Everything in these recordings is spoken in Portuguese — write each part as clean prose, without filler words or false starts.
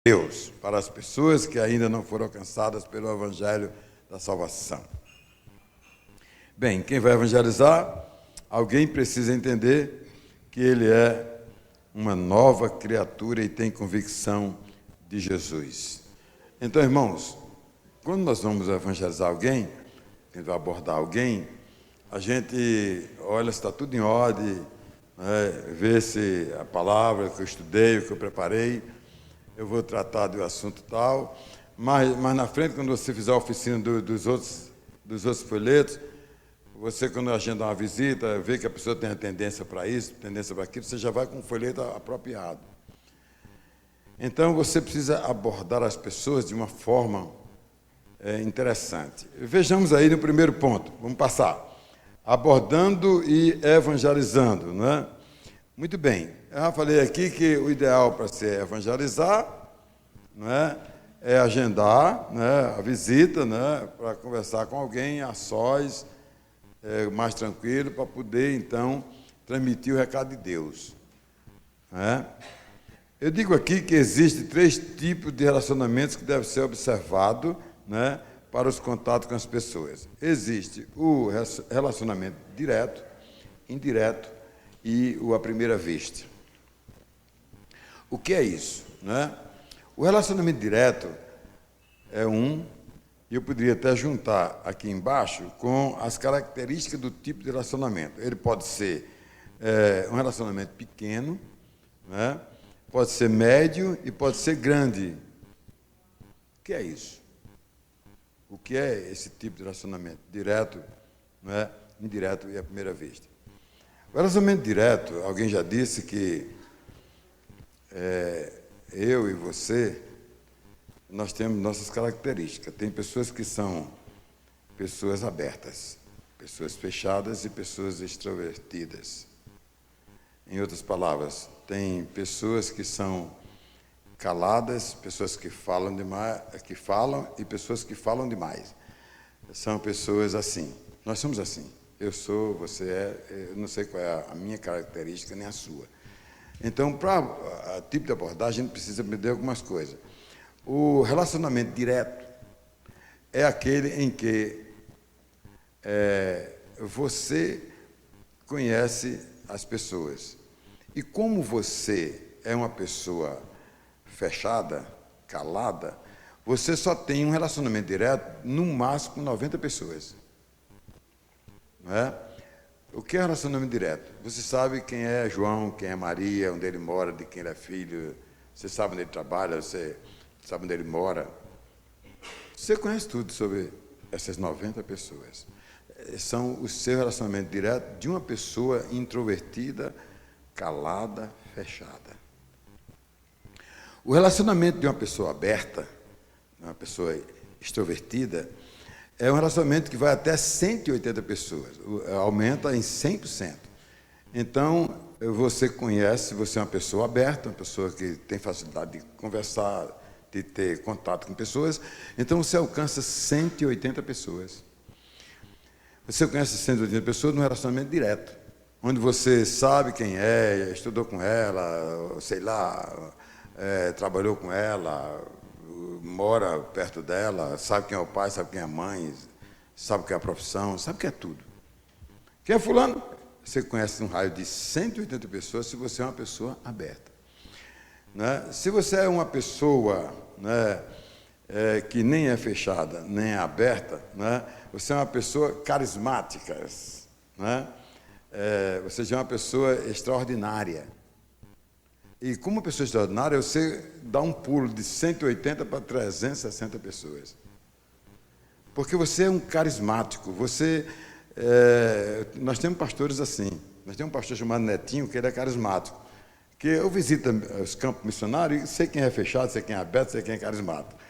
Deus, para as pessoas que ainda não foram alcançadas pelo Evangelho da Salvação. Bem, quem vai evangelizar? Alguém precisa entender que ele é uma nova criatura e tem convicção de Jesus. Então, irmãos, quando nós vamos evangelizar alguém, quando vai abordar alguém, a gente olha se está tudo em ordem, vê se a palavra que eu estudei, o que eu preparei, eu vou tratar do assunto tal, mas na frente, quando você fizer a oficina dos outros folhetos, você, quando agenda uma visita, vê que a pessoa tem a tendência para isso, tendência para aquilo, você já vai com um folheto apropriado. Então, você precisa abordar as pessoas de uma forma interessante. Vejamos aí no primeiro ponto, vamos passar. Abordando e evangelizando, não é? Muito bem, eu já falei aqui que o ideal para se evangelizar, não é agendar, né, a visita, né, para conversar com alguém a sós, mais tranquilo, para poder, então, transmitir o recado de Deus. Né? Eu digo aqui que existem 3 tipos de relacionamentos que devem ser observados, né, para os contatos com as pessoas. Existe o relacionamento direto, indireto e o à primeira vista. O que é isso? Né? O relacionamento direto é e eu poderia até juntar aqui embaixo com as características do tipo de relacionamento. Ele pode ser um relacionamento pequeno, né? Pode ser médio e pode ser grande. O que é isso? O que é esse tipo de relacionamento? Direto, né? Indireto e à primeira vista. O relacionamento direto, alguém já disse que eu e você, nós temos nossas características. Tem pessoas que são pessoas abertas, pessoas fechadas e pessoas extrovertidas. Em outras palavras, tem pessoas que são caladas, pessoas que falam demais, e pessoas que falam demais. São pessoas assim. Nós somos assim. Eu sou, você é, eu não sei qual é a minha característica nem a sua. Então, para o tipo de abordagem, a gente precisa aprender algumas coisas. O relacionamento direto é aquele em que você conhece as pessoas. E como você é uma pessoa fechada, calada, você só tem um relacionamento direto, no máximo, com 90 pessoas. Não é? O que é relacionamento direto? Você sabe quem é João, quem é Maria, onde ele mora, de quem ele é filho, você sabe onde ele trabalha, você sabe onde ele mora. Você conhece tudo sobre essas 90 pessoas. São o seu relacionamento direto de uma pessoa introvertida, calada, fechada. O relacionamento de uma pessoa aberta, uma pessoa extrovertida, é um relacionamento que vai até 180 pessoas, aumenta em 100%. Então, você conhece, você é uma pessoa aberta, uma pessoa que tem facilidade de conversar, de ter contato com pessoas, então você alcança 180 pessoas. Você conhece 180 pessoas num relacionamento direto, onde você sabe quem é, estudou com ela, sei lá, trabalhou com ela, mora perto dela, sabe quem é o pai, sabe quem é a mãe, sabe quem é a profissão, sabe quem é tudo. Quem é fulano? Você conhece um raio de 180 pessoas se você é uma pessoa aberta. Né? Se você é uma pessoa, né, que nem é fechada, nem é aberta, né, você é uma pessoa carismática, né? Você já é uma pessoa extraordinária. E como uma pessoa extraordinária, você dá um pulo de 180 para 360 pessoas. Porque você é um carismático. Nós temos pastores assim. Nós temos um pastor chamado Netinho, que ele é carismático. Que eu visito os campos missionários e sei quem é fechado, sei quem é aberto, sei quem é carismático.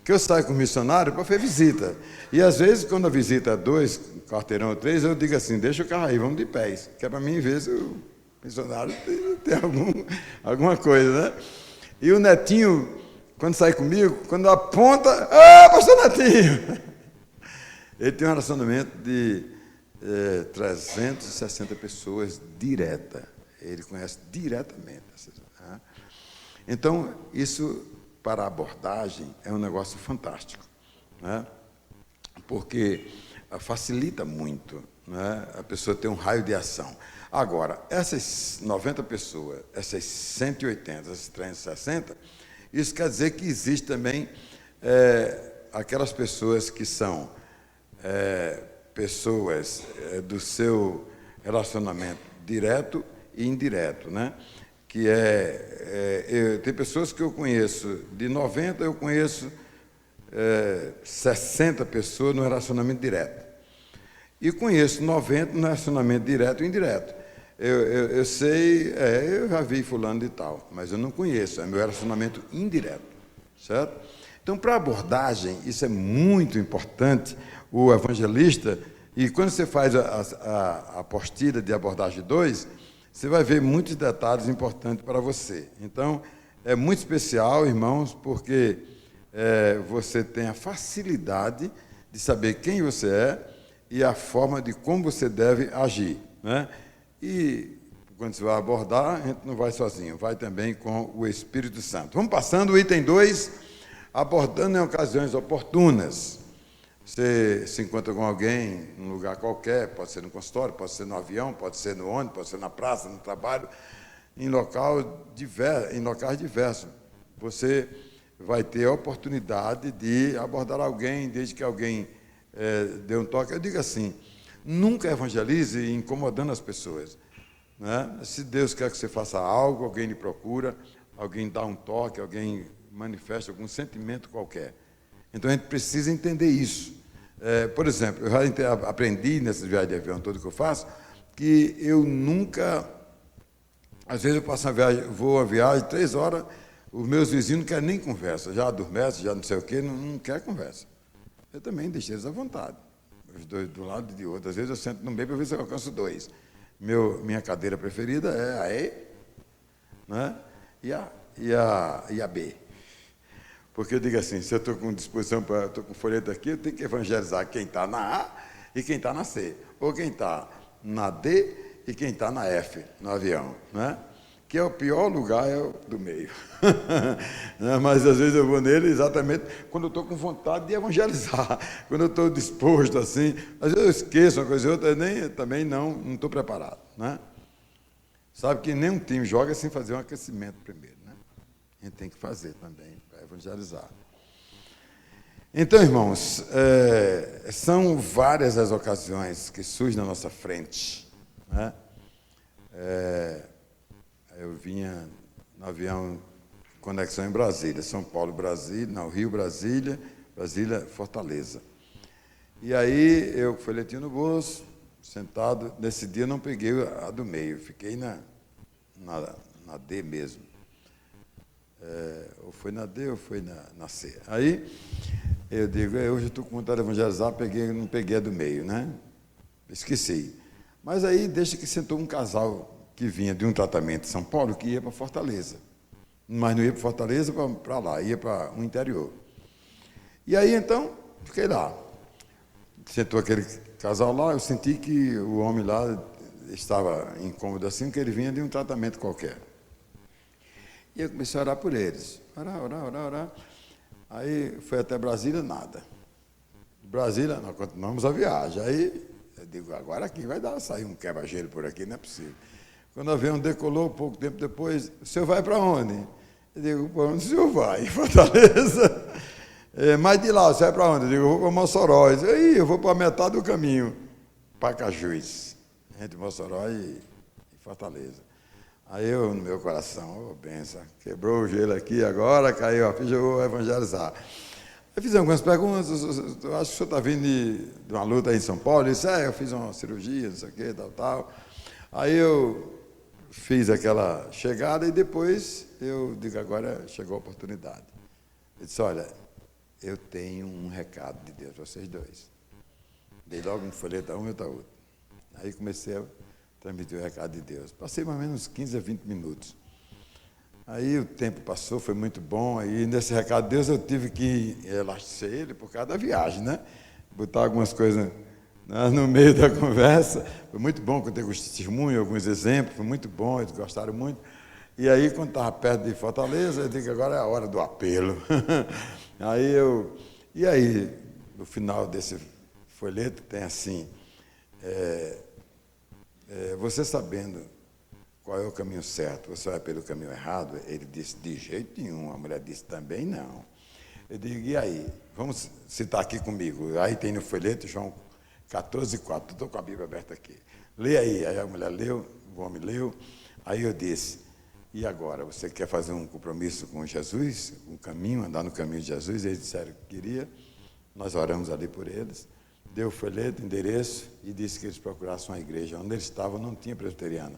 Que eu saio com o missionário para fazer visita. E às vezes, quando a visita é 2, quarteirão ou 3, eu digo assim, deixa o carro aí, vamos de pés. Que é para mim ver se o missionário tem alguma coisa, né? E o Netinho, quando sai comigo, quando aponta, pastor Netinho! Ele tem um relacionamento de 360 pessoas direta. Ele conhece diretamente. Então, isso para a abordagem é um negócio fantástico, né? Porque facilita muito, né? A pessoa ter um raio de ação. Agora, essas 90 pessoas, essas 180, essas 360, isso quer dizer que existe também aquelas pessoas que são pessoas do seu relacionamento direto e indireto, né? Que tem pessoas que eu conheço, de 90 eu conheço 60 pessoas no relacionamento direto. E conheço 90 no relacionamento direto e indireto. Eu sei, eu já vi fulano de tal, mas eu não conheço, é meu relacionamento indireto, certo? Então, para a abordagem, isso é muito importante, o evangelista, e quando você faz a apostila de abordagem 2, você vai ver muitos detalhes importantes para você. Então, é muito especial, irmãos, porque você tem a facilidade de saber quem você é e a forma de como você deve agir, né? E quando você vai abordar, a gente não vai sozinho, vai também com o Espírito Santo. Vamos passando, o item 2, abordando em ocasiões oportunas. Você se encontra com alguém num lugar qualquer, pode ser no consultório, pode ser no avião, pode ser no ônibus, pode ser na praça, no trabalho, em locais diversos. Você vai ter a oportunidade de abordar alguém, desde que alguém dê um toque. Eu digo assim, nunca evangelize incomodando as pessoas, né? Se Deus quer que você faça algo, alguém lhe procura, alguém dá um toque, alguém manifesta algum sentimento qualquer. Então, a gente precisa entender isso. Por exemplo, eu já aprendi nessas viagens de avião todas que eu faço, que eu nunca... Às vezes eu passo vou uma viagem, 3 horas, os meus vizinhos não querem nem conversa, já adormece, já não sei o quê, não quer conversa. Eu também deixei eles à vontade, os dois de um lado e de outro. Às vezes eu sento no meio para ver se eu alcanço 2. Minha cadeira preferida é a E, né? e a B. Porque eu digo assim, se eu estou com disposição, estou com folheto aqui, eu tenho que evangelizar quem está na A e quem está na C, ou quem está na D e quem está na F, no avião, né? Que é o pior lugar, é o do meio. Mas às vezes eu vou nele exatamente quando eu estou com vontade de evangelizar, quando eu estou disposto assim, às vezes eu esqueço uma coisa ou outra, também não estou preparado, né? Sabe que nenhum time joga sem fazer um aquecimento primeiro, né? A gente tem que fazer também para evangelizar. Então, irmãos, são várias as ocasiões que surgem na nossa frente, né? Eu vinha no avião conexão em Brasília, São Paulo, Brasília, não, Rio, Brasília, Fortaleza. E aí, eu com o folhetinho no bolso, sentado, nesse dia eu não peguei a do meio, fiquei na D mesmo. Ou foi na D ou foi na C. Aí, eu digo, hoje eu estou com vontade de evangelizar, não peguei a do meio, né? Esqueci. Mas aí, deixa que sentou um casal que vinha de um tratamento em São Paulo, que ia para Fortaleza. Mas não ia para Fortaleza para lá, ia para o interior. E aí, então, fiquei lá. Sentou aquele casal lá, eu senti que o homem lá estava incômodo assim, porque ele vinha de um tratamento qualquer. E eu comecei a orar por eles. Orar. Aí, foi até Brasília, nada. Brasília, nós continuamos a viagem. Aí, eu digo, agora aqui vai sair um quebra-gelo por aqui, não é possível. Quando o avião decolou, pouco tempo depois, o senhor vai para onde? Eu digo, para onde o senhor vai? Fortaleza. Mas de lá, você vai para onde? Eu digo, eu vou para Mossoró. Eu vou para a metade do caminho, Pacajus, entre Mossoró e Fortaleza. Aí eu, no meu coração, benção, quebrou o gelo aqui agora, caiu a ficha, eu vou evangelizar. Eu fiz algumas perguntas, eu acho que o senhor está vindo de uma luta aí em São Paulo? Ele disse, eu fiz uma cirurgia, não sei o quê, tal. Aí eu fiz aquela chegada e depois eu digo, agora chegou a oportunidade. Ele disse, olha, eu tenho um recado de Deus, vocês dois. Dei logo um folheto a um e outro a outro. Aí comecei a transmitir o recado de Deus. Passei mais ou menos 15 a 20 minutos. Aí o tempo passou, foi muito bom. Aí nesse recado de Deus eu tive que elastecer ele por causa da viagem, né? Botar algumas coisas no meio da conversa. Foi muito bom que eu tenho testemunho, alguns exemplos, foi muito bom, eles gostaram muito. E aí, quando estava perto de Fortaleza, eu digo, agora é a hora do apelo. E aí, no final desse folheto, tem assim, você sabendo qual é o caminho certo, você vai pelo caminho errado? Ele disse, de jeito nenhum. A mulher disse, também não. Eu digo, e aí? Vamos citar aqui comigo. Aí tem no folheto, João 14,4. Estou com a Bíblia aberta aqui. Lê aí. Aí a mulher leu, o homem leu. Aí eu disse, e agora? Você quer fazer um compromisso com Jesus? Um caminho, andar no caminho de Jesus? Eles disseram que queria. Nós oramos ali por eles. Deu o folheto, endereço, e disse que eles procurassem uma igreja. Onde eles estavam não tinha presbiteriana.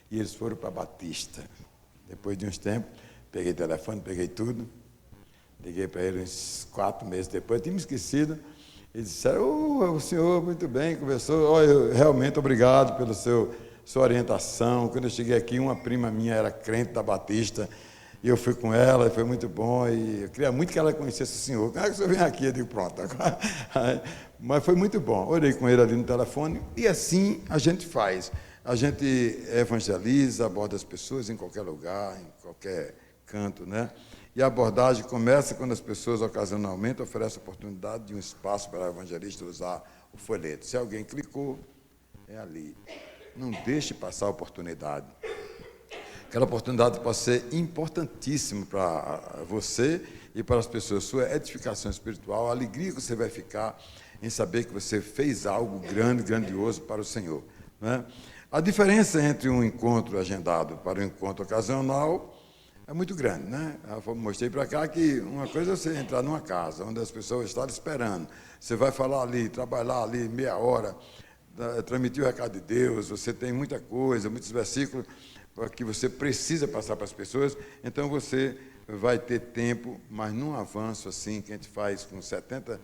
E eles foram para Batista. Depois de uns tempos, peguei telefone, peguei tudo. Liguei para ele uns 4 meses depois, tinha me esquecido. Eles disseram, o senhor, muito bem, conversou. Realmente, obrigado pela sua orientação. Quando eu cheguei aqui, uma prima minha era crente da Batista, e eu fui com ela, e foi muito bom, e eu queria muito que ela conhecesse o senhor. Como é que o senhor vem aqui? Eu digo, pronto. Mas foi muito bom. Orei com ele ali no telefone, e assim a gente faz. A gente evangeliza, aborda as pessoas em qualquer lugar, em qualquer canto, né? E a abordagem começa quando as pessoas ocasionalmente oferecem a oportunidade de um espaço para o evangelista usar o folheto. Se alguém clicou, é ali. Não deixe passar a oportunidade. Aquela oportunidade pode ser importantíssima para você e para as pessoas. Sua edificação espiritual, a alegria que você vai ficar em saber que você fez algo grande, grandioso para o Senhor, né? A diferença entre um encontro agendado para um encontro ocasional é muito grande, né? Eu mostrei para cá que uma coisa é você entrar numa casa, onde as pessoas estão esperando. Você vai falar ali, trabalhar ali meia hora, transmitir o recado de Deus, você tem muita coisa, muitos versículos que você precisa passar para as pessoas, então você vai ter tempo, mas num avanço assim, que a gente faz com 70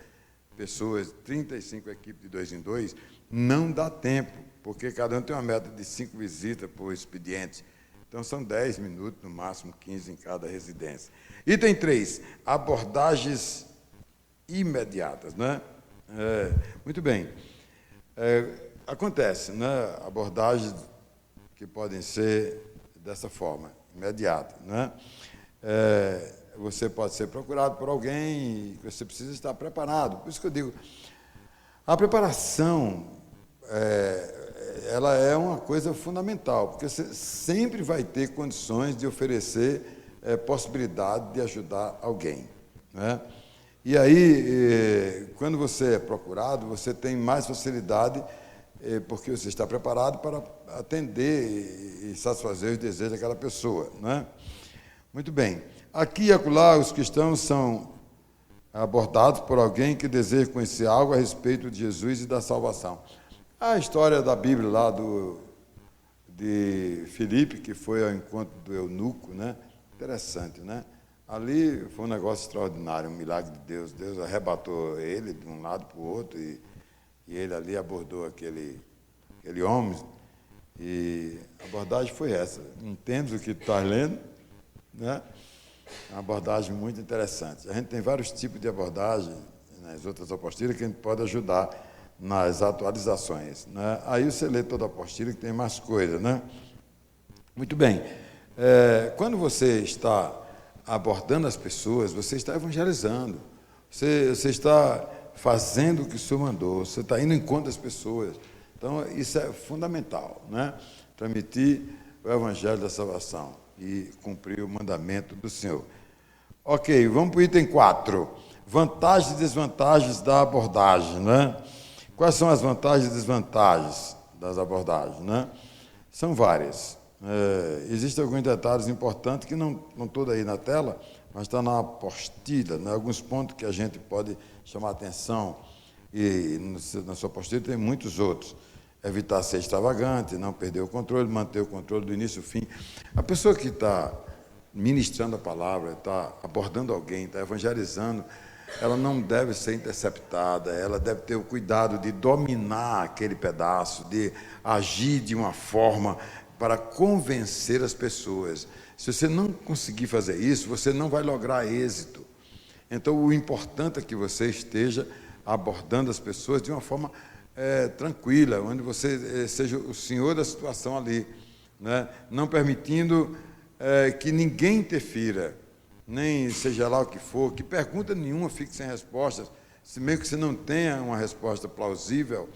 pessoas, 35 equipes de 2 em 2, não dá tempo, porque cada um tem uma meta de 5 visitas por expediente. Então, são 10 minutos, no máximo 15 em cada residência. Item 3, abordagens imediatas, né? Muito bem. Acontece, né? Abordagens que podem ser dessa forma, imediata, né? Você pode ser procurado por alguém e você precisa estar preparado. Por isso que eu digo, a preparação ela é uma coisa fundamental, porque você sempre vai ter condições de oferecer possibilidade de ajudar alguém, né? E aí, quando você é procurado, você tem mais facilidade, porque você está preparado para atender e satisfazer os desejos daquela pessoa, né? Muito bem. Aqui e acolá, os cristãos são abordados por alguém que deseja conhecer algo a respeito de Jesus e da salvação. A história da Bíblia lá de Filipe, que foi ao encontro do eunuco, né? Interessante, né? Ali foi um negócio extraordinário, um milagre de Deus. Deus arrebatou ele de um lado para o outro e ele ali abordou aquele homem. E a abordagem foi essa. Entende o que tu estás lendo, né? Uma abordagem muito interessante. A gente tem vários tipos de abordagem nas outras apostilas que a gente pode ajudar nas atualizações, né? Aí você lê toda a apostila que tem mais coisa, né? Muito bem. Quando você está abordando as pessoas, você está evangelizando, você está fazendo o que o Senhor mandou, você está indo em encontro das pessoas. Então, isso é fundamental, né? Transmitir o evangelho da salvação e cumprir o mandamento do Senhor. Ok, vamos para o item 4. Vantagens e desvantagens da abordagem, né? Quais são as vantagens e desvantagens das abordagens, né? São várias. Existem alguns detalhes importantes que não estão aí na tela, mas está na apostila, né? Alguns pontos que a gente pode chamar a atenção, e na sua apostila tem muitos outros. Evitar ser extravagante, não perder o controle, manter o controle do início ao fim. A pessoa que está ministrando a palavra, está abordando alguém, está evangelizando, ela não deve ser interceptada, ela deve ter o cuidado de dominar aquele pedaço, de agir de uma forma para convencer as pessoas. Se você não conseguir fazer isso, você não vai lograr êxito. Então, o importante é que você esteja abordando as pessoas de uma forma tranquila, onde você seja o senhor da situação ali, né? Não permitindo que ninguém interfira, nem seja lá o que for, que pergunta nenhuma fique sem respostas, se mesmo que você não tenha uma resposta plausível,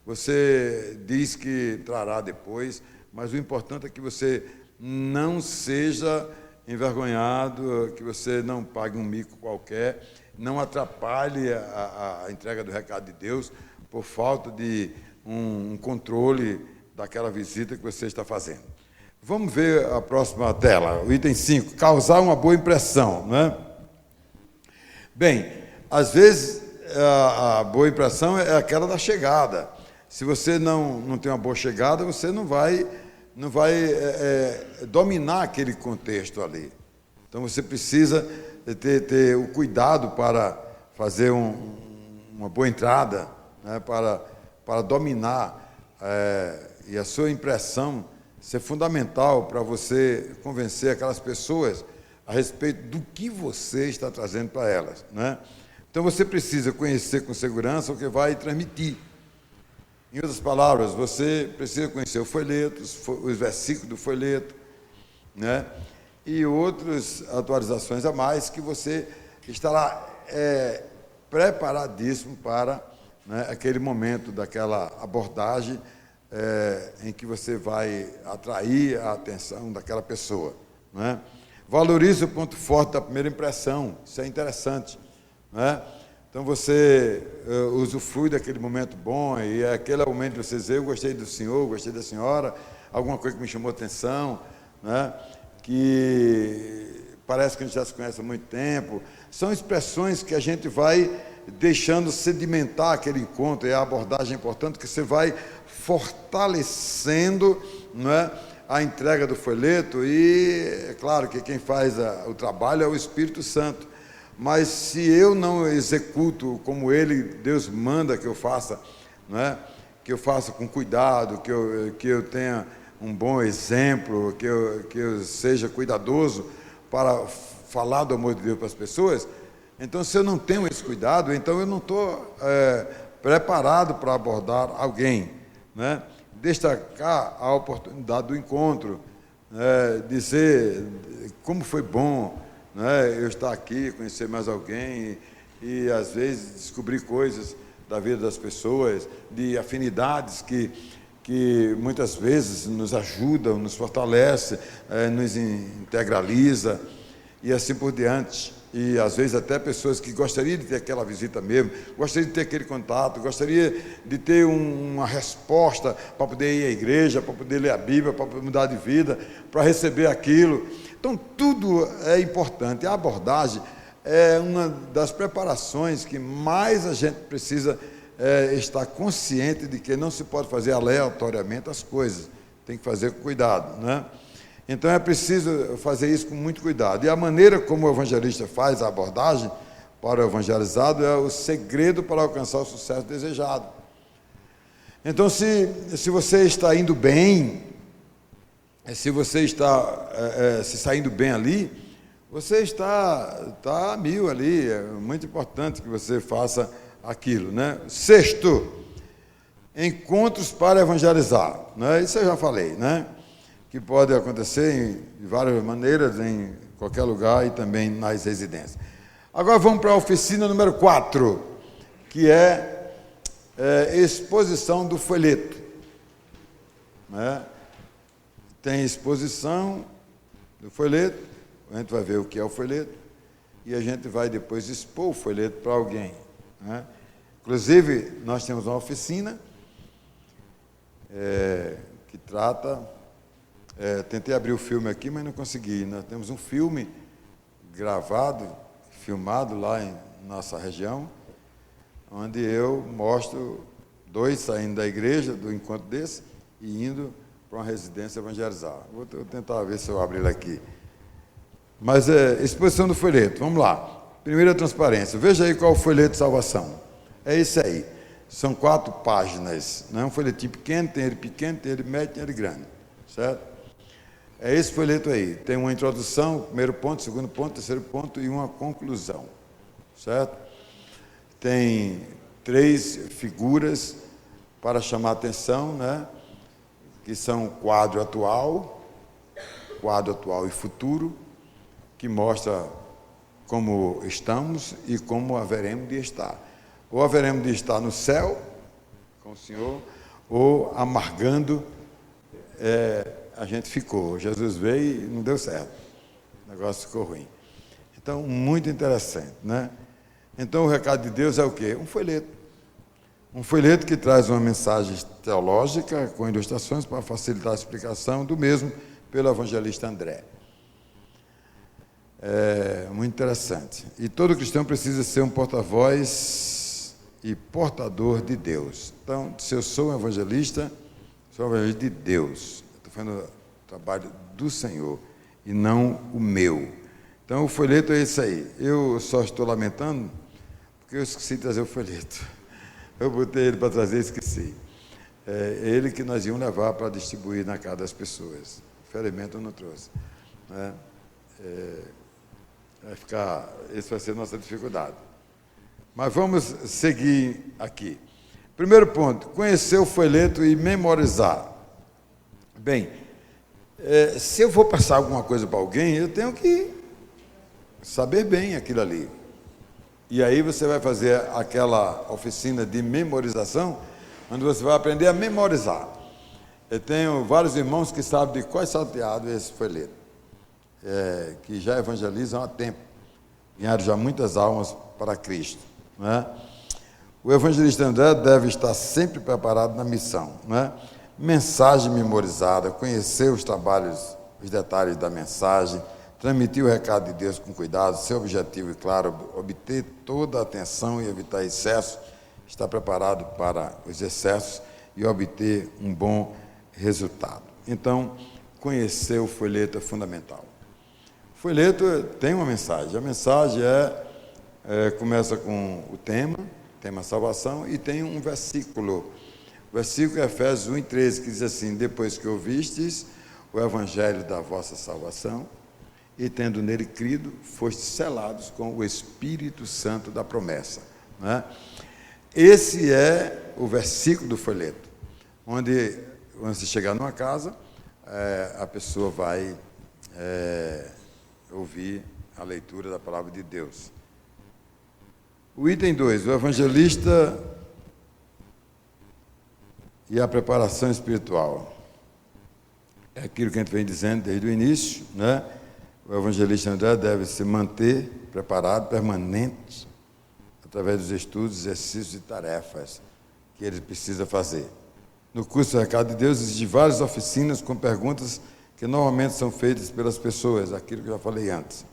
você diz que trará depois, mas o importante é que você não seja envergonhado, que você não pague um mico qualquer, não atrapalhe a entrega do recado de Deus por falta de um controle daquela visita que você está fazendo. Vamos ver a próxima tela, o item 5, causar uma boa impressão, né? Bem, às vezes a boa impressão é aquela da chegada. Se você não tem uma boa chegada, você não vai dominar aquele contexto ali. Então você precisa ter o cuidado para fazer uma boa entrada, né, para dominar, e a sua impressão ser fundamental para você convencer aquelas pessoas a respeito do que você está trazendo para elas, né? Então você precisa conhecer com segurança o que vai transmitir. Em outras palavras, você precisa conhecer o folheto, os versículos do folheto, né? E outras atualizações a mais que você estará preparadíssimo para, né, aquele momento daquela abordagem em que você vai atrair a atenção daquela pessoa, né? Valorize o ponto forte da primeira impressão, isso é interessante, né? Então você usufrui daquele momento bom, e aquele momento de você dizer: eu gostei do senhor, gostei da senhora, alguma coisa que me chamou a atenção, né? Que parece que a gente já se conhece há muito tempo. São expressões que a gente vai deixando sedimentar aquele encontro, e a abordagem é importante, que você vai fortalecendo, não é, a entrega do folheto, e é claro que quem faz o trabalho é o Espírito Santo, mas se eu não executo como Deus manda que eu faça, não é, que eu faça com cuidado, que eu tenha um bom exemplo, que eu seja cuidadoso para falar do amor de Deus para as pessoas, então se eu não tenho esse cuidado, então eu não estou preparado para abordar alguém, né? Destacar a oportunidade do encontro, dizer como foi bom, né, eu estar aqui, conhecer mais alguém e às vezes descobrir coisas da vida das pessoas, de afinidades que muitas vezes nos ajudam, nos fortalece, nos integraliza e assim por diante. E às vezes até pessoas que gostariam de ter aquela visita mesmo, gostariam de ter aquele contato, gostaria de ter uma resposta para poder ir à igreja, para poder ler a Bíblia, para poder mudar de vida, para receber aquilo. Então tudo é importante. A abordagem é uma das preparações que mais a gente precisa estar consciente de que não se pode fazer aleatoriamente as coisas, tem que fazer com cuidado, né? Então é preciso fazer isso com muito cuidado. E a maneira como o evangelista faz a abordagem para o evangelizado é o segredo para alcançar o sucesso desejado. Então, se você está indo bem, se você está se saindo bem ali, você está a mil ali. É muito importante que você faça aquilo, né? Sexto, encontros para evangelizar, né? Isso eu já falei, né? Que pode acontecer de várias maneiras, em qualquer lugar e também nas residências. Agora vamos para a oficina número 4, que é exposição do folheto, né? Tem exposição do folheto, a gente vai ver o que é o folheto, e a gente vai depois expor o folheto para alguém, né? Inclusive, nós temos uma oficina que trata... tentei abrir o filme aqui, mas não consegui. Nós temos um filme filmado lá em nossa região, onde eu mostro 2 saindo da igreja, do encontro desse, e indo para uma residência evangelizar. Vou tentar ver se eu abro ele aqui. Mas exposição do folheto, vamos lá. Primeira transparência. Veja aí qual é o folheto de salvação. É esse aí. São 4 páginas. Não é um folhetinho pequeno, tem ele pequeno, tem ele médio, tem ele grande. Certo? É esse folheto aí. Tem uma introdução, primeiro ponto, segundo ponto, terceiro ponto e uma conclusão. Certo? Tem 3 figuras para chamar a atenção, né? Que são o quadro atual, quadro atual e futuro, que mostra como estamos e como haveremos de estar. Ou haveremos de estar no céu, com o Senhor, ou amargando, a gente ficou. Jesus veio e não deu certo. O negócio ficou ruim. Então, muito interessante, né? Então, o recado de Deus é o quê? Um folheto. Um folheto que traz uma mensagem teológica com ilustrações para facilitar a explicação do mesmo pelo evangelista André. Muito interessante. E todo cristão precisa ser um porta-voz e portador de Deus. Então, se eu sou um evangelista, sou um evangelista de Deus. Estou fazendo o trabalho do Senhor e não o meu. Então, o folheto é isso aí. Eu só estou lamentando porque eu esqueci de trazer o folheto. Eu botei ele para trazer e esqueci. É ele que nós íamos levar para distribuir na casa das pessoas. Infelizmente eu não trouxe. Né? Essa vai ser a nossa dificuldade. Mas vamos seguir aqui. Primeiro ponto, conhecer o folheto e memorizar. Bem, se eu vou passar alguma coisa para alguém, eu tenho que saber bem aquilo ali. E aí você vai fazer aquela oficina de memorização, onde você vai aprender a memorizar. Eu tenho vários irmãos que sabem de qual é salteado esse folheto, que já evangelizam há tempo, ganharam já muitas almas para Cristo. Né? O evangelista André deve estar sempre preparado na missão. Né? Mensagem memorizada, conhecer os trabalhos, os detalhes da mensagem, transmitir o recado de Deus com cuidado, ser objetivo e claro, obter toda a atenção e evitar excesso, estar preparado para os excessos e obter um bom resultado. Então, conhecer o folheto é fundamental. O folheto tem uma mensagem. A mensagem começa com o tema salvação, e tem um versículo. O versículo é Efésios 1:13, que diz assim: depois que ouvistes o evangelho da vossa salvação, e tendo nele crido, fostes selados com o Espírito Santo da promessa. Né? Esse é o versículo do folheto, onde, quando você chegar numa casa, a pessoa vai ouvir a leitura da palavra de Deus. O item 2, o evangelista e a preparação espiritual. É aquilo que a gente vem dizendo desde o início, né? O evangelista André deve se manter preparado, permanente, através dos estudos, exercícios e tarefas que ele precisa fazer. No curso do Recado de Deus, existem várias oficinas com perguntas que normalmente são feitas pelas pessoas, aquilo que eu já falei antes.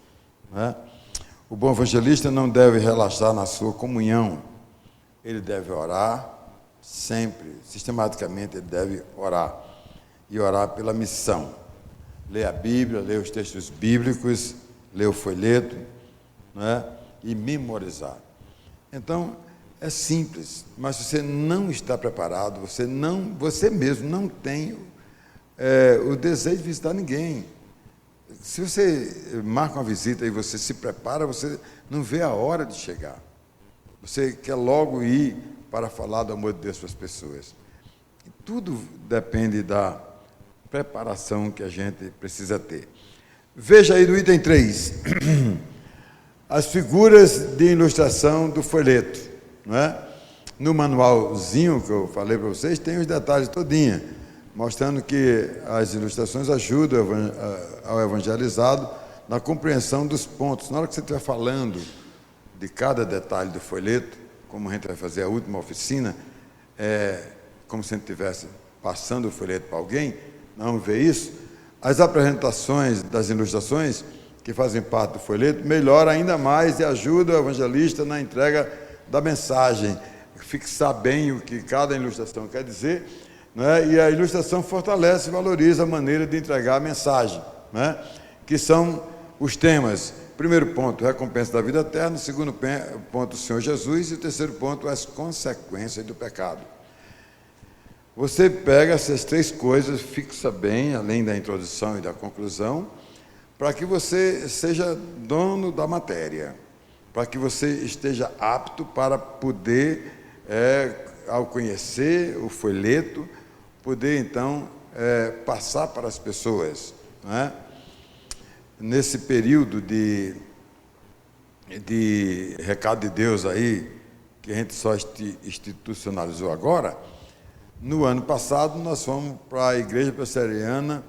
Né? O bom evangelista não deve relaxar na sua comunhão, ele deve orar sempre, sistematicamente ele deve orar, e orar pela missão. Ler a Bíblia, ler os textos bíblicos, ler o folheto, né? E memorizar. Então, é simples, mas se você não está preparado, você mesmo não tem o desejo de visitar ninguém. Se você marca uma visita e você se prepara, você não vê a hora de chegar. Você quer logo ir para falar do amor de Deus para as pessoas. E tudo depende da preparação que a gente precisa ter. Veja aí no item 3, as figuras de ilustração do folheto. Não é? No manualzinho que eu falei para vocês, tem os detalhes todinha, mostrando que as ilustrações ajudam ao evangelizado na compreensão dos pontos. Na hora que você estiver falando de cada detalhe do folheto, como a gente vai fazer a última oficina, como se a gente estivesse passando o folheto para alguém, não vê isso, as apresentações das ilustrações que fazem parte do folheto melhoram ainda mais e ajudam o evangelista na entrega da mensagem, fixar bem o que cada ilustração quer dizer, né? E a ilustração fortalece e valoriza a maneira de entregar a mensagem, né? Que são os temas. Primeiro ponto, recompensa da vida eterna. Segundo ponto, o Senhor Jesus. E o terceiro ponto, as consequências do pecado. Você pega essas três coisas, fixa bem, além da introdução e da conclusão, para que você seja dono da matéria, para que você esteja apto para poder, ao conhecer o folheto, poder então passar para as pessoas, né? nesse período de recado de Deus aí, que a gente só institucionalizou agora, no ano passado nós fomos para a Igreja Presbiteriana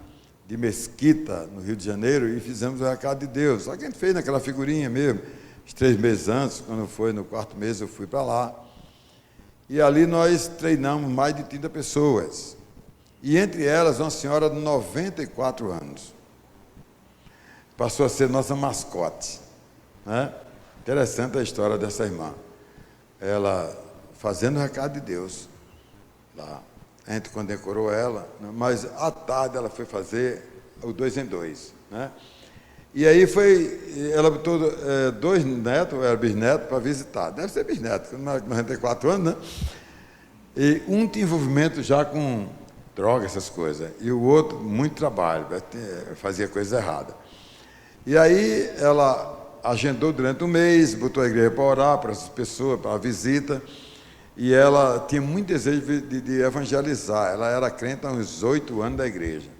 de Mesquita, no Rio de Janeiro, e fizemos o recado de Deus. Só que a gente fez naquela figurinha mesmo, os 3 meses antes, quando foi no 4º mês eu fui para lá. E ali nós treinamos mais de 30 pessoas. E entre elas, uma senhora de 94 anos. Passou a ser nossa mascote. Né? Interessante a história dessa irmã. Ela fazendo o recado de Deus lá. A gente condecorou ela, mas à tarde ela foi fazer o 2 em 2. Né? E aí ela botou 2 netos, era bisneto, para visitar. Deve ser bisneto, com 94 anos, né? E um tinha envolvimento já com droga, essas coisas, e o outro, muito trabalho, fazia coisa errada. E aí ela agendou durante um mês, botou a igreja para orar para essas pessoas, para a visita, e ela tinha muito desejo de evangelizar. Ela era crente há uns 8 anos da igreja,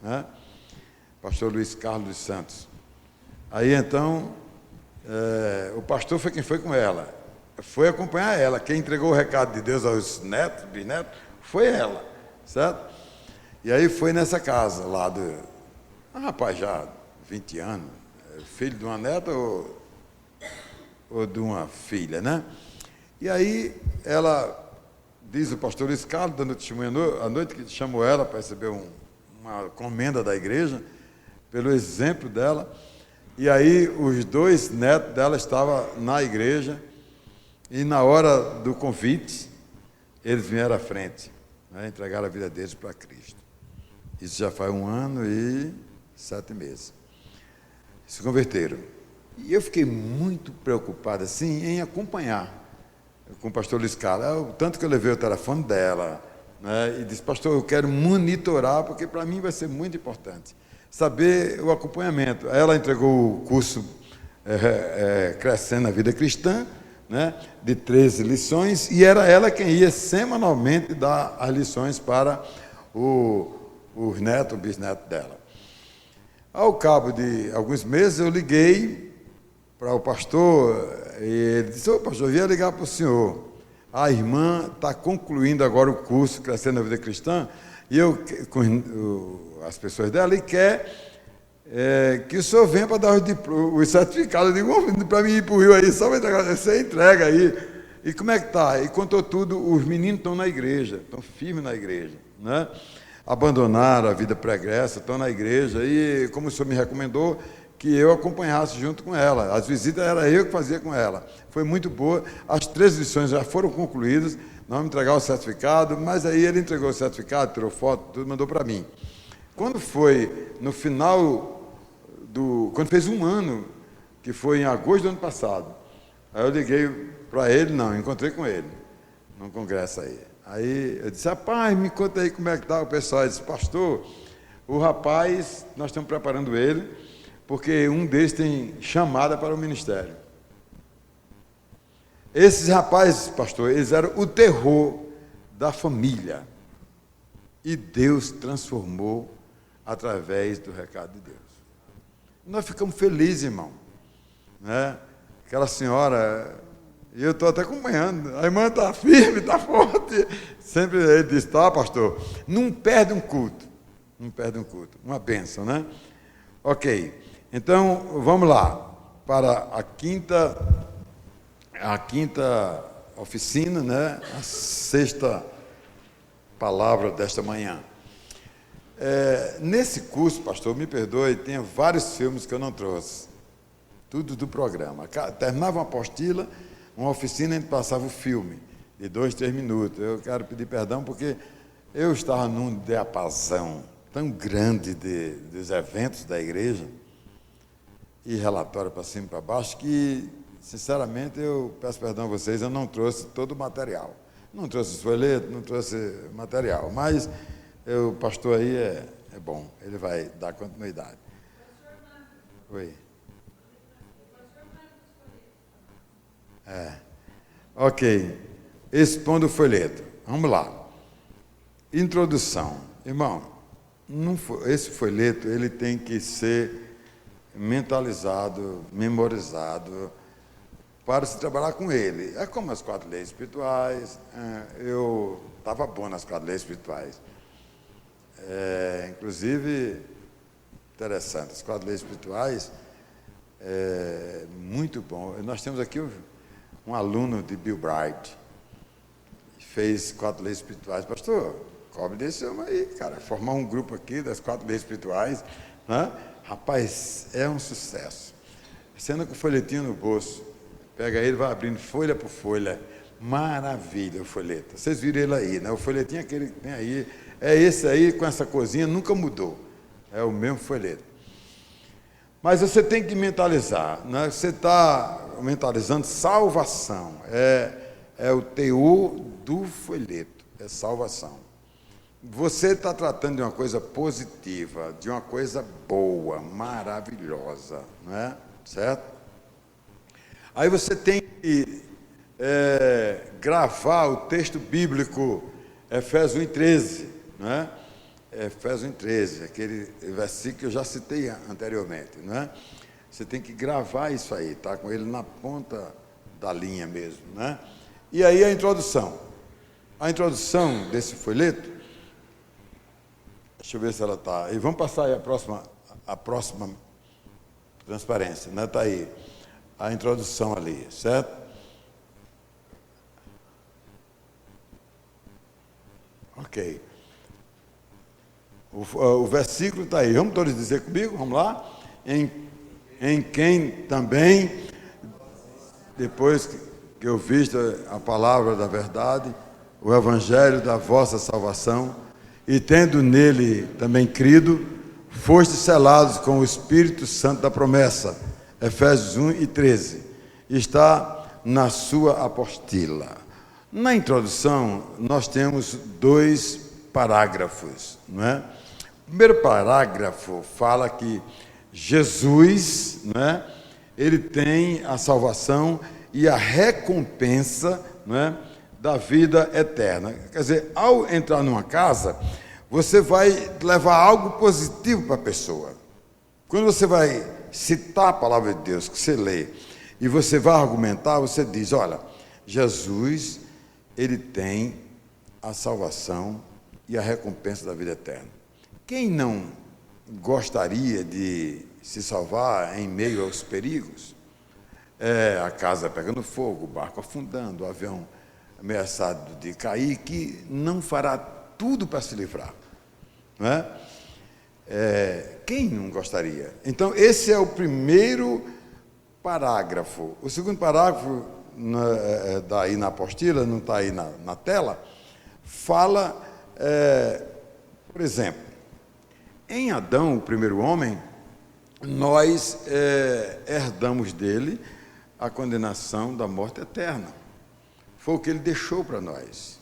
né? Pastor Luiz Carlos dos Santos. Aí então, o pastor foi quem foi com ela, foi acompanhar ela. Quem entregou o recado de Deus aos netos, bisnetos, foi ela, certo? E aí foi nessa casa lá um rapaz já 20 anos, filho de uma neta ou de uma filha, né? E aí ela, diz o pastor Luiz Carlos, dando testemunho à noite, que chamou ela para receber uma comenda da igreja, pelo exemplo dela. E aí os 2 netos dela estavam na igreja, e na hora do convite, eles vieram à frente, né, entregaram a vida deles para Cristo. Isso já faz 1 ano e 7 meses. Se converteram. E eu fiquei muito preocupado, assim, em acompanhar com o pastor Luiz Carlos, tanto que eu levei o telefone dela, né, e disse: pastor, eu quero monitorar, porque para mim vai ser muito importante saber o acompanhamento. Ela entregou o curso Crescendo na Vida Cristã, né, de 13 lições, e era ela quem ia semanalmente dar as lições para os netos, bisnetos dela. Ao cabo de alguns meses, eu liguei para o pastor, e ele disse: ô pastor, eu ia ligar para o senhor. A irmã está concluindo agora o curso Crescendo na Vida Cristã, e eu, com as pessoas dela, e quer que o senhor venha para dar os certificados. Eu digo: para mim ir para o Rio aí, só vai entregar, você entrega aí. E como é que está? E contou tudo. Os meninos estão na igreja, estão firmes na igreja, né? Abandonaram a vida pregressa, estão na igreja, e como o senhor me recomendou, que eu acompanhasse junto com ela. As visitas era eu que fazia com ela. Foi muito boa. As 3 lições já foram concluídas, nós vamos entregar o certificado, mas aí ele entregou o certificado, tirou foto, tudo, mandou para mim. Quando foi no final quando fez 1 ano, que foi em agosto do ano passado, aí eu liguei para ele, encontrei com ele, num congresso aí. Aí eu disse: rapaz, me conta aí como é que está o pessoal. Ele disse: pastor, o rapaz, nós estamos preparando ele, porque um deles tem chamada para o ministério. Esses rapazes, pastor, eles eram o terror da família. E Deus transformou através do recado de Deus. Nós ficamos felizes, irmão. Né? Aquela senhora, e eu estou até acompanhando, a irmã está firme, está forte. Sempre ele diz: tá, pastor, não perde um culto. Não perde um culto. Uma bênção, né? Ok. Então, vamos lá, para a quinta oficina, né? A 6ª palavra desta manhã. Nesse curso, pastor, me perdoe, tem vários filmes que eu não trouxe, tudo do programa. Terminava uma apostila, uma oficina, a gente passava o filme, de 2, 3 minutos. Eu quero pedir perdão, porque eu estava num diapasão tão grande dos eventos da igreja, e relatório para cima e para baixo, que, sinceramente, eu peço perdão a vocês, eu não trouxe todo o material. Não trouxe folheto, não trouxe material, mas o pastor aí é bom, ele vai dar continuidade. Oi. Ok. Expondo o folheto. Vamos lá. Introdução. Irmão, esse folheto ele tem que ser mentalizado, memorizado, para se trabalhar com ele. É como as 4 leis espirituais. Eu estava bom nas 4 leis espirituais. Inclusive, interessante, as 4 leis espirituais, muito bom. Nós temos aqui um aluno de Bill Bright, que fez 4 leis espirituais. Pastor, cobre desse homem aí, cara, formar um grupo aqui das 4 leis espirituais, né? Rapaz, é um sucesso. Você anda com o folhetinho no bolso, pega ele, vai abrindo folha por folha, maravilha o folheto. Vocês viram ele aí, né? O folhetinho aquele que tem aí, é esse aí com essa coisinha, nunca mudou, é o mesmo folheto. Mas você tem que mentalizar, né? Você está mentalizando salvação, é o teor do folheto, é salvação. Você está tratando de uma coisa positiva, de uma coisa boa, maravilhosa, não é? Certo? Aí você tem que gravar o texto bíblico, Efésios 1:13, não é? Efésios 1:13, aquele versículo que eu já citei anteriormente, não é? Você tem que gravar isso aí, tá? Com ele na ponta da linha mesmo, né? E aí a introdução. A introdução desse folheto, deixa eu ver se ela está. E vamos passar aí a próxima transparência, né? Está aí a introdução ali, certo? Ok. O versículo está aí. Vamos todos dizer comigo? Vamos lá? Em quem também, depois que eu visto a palavra da verdade, o evangelho da vossa salvação, e tendo nele também crido, fostes selados com o Espírito Santo da promessa. Efésios 1:13. Está na sua apostila. Na introdução, nós temos 2 parágrafos, não é? O primeiro parágrafo fala que Jesus, não é? Ele tem a salvação e a recompensa, não é? Da vida eterna. Quer dizer, ao entrar numa casa, você vai levar algo positivo para a pessoa. Quando você vai citar a palavra de Deus que você lê e você vai argumentar, você diz, olha, Jesus, ele tem a salvação e a recompensa da vida eterna. Quem não gostaria de se salvar em meio aos perigos? A casa pegando fogo, o barco afundando, o avião ameaçado de cair, que não fará tudo para se livrar, não é? Quem não gostaria? Então, esse é o primeiro parágrafo. O segundo parágrafo, daí na apostila, não está aí na tela, fala, por exemplo, em Adão, o primeiro homem, nós herdamos dele a condenação da morte eterna. Foi o que ele deixou para nós,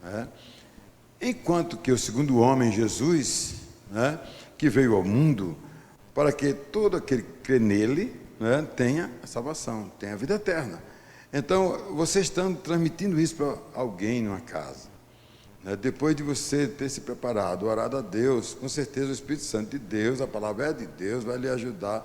né? Enquanto que o segundo homem, Jesus, né, que veio ao mundo para que todo aquele que crê nele, né, tenha a salvação, tenha a vida eterna. Então, vocês estão transmitindo isso para alguém numa casa, né? Depois de você ter se preparado, orado a Deus, com certeza o Espírito Santo de Deus, a palavra é de Deus, vai lhe ajudar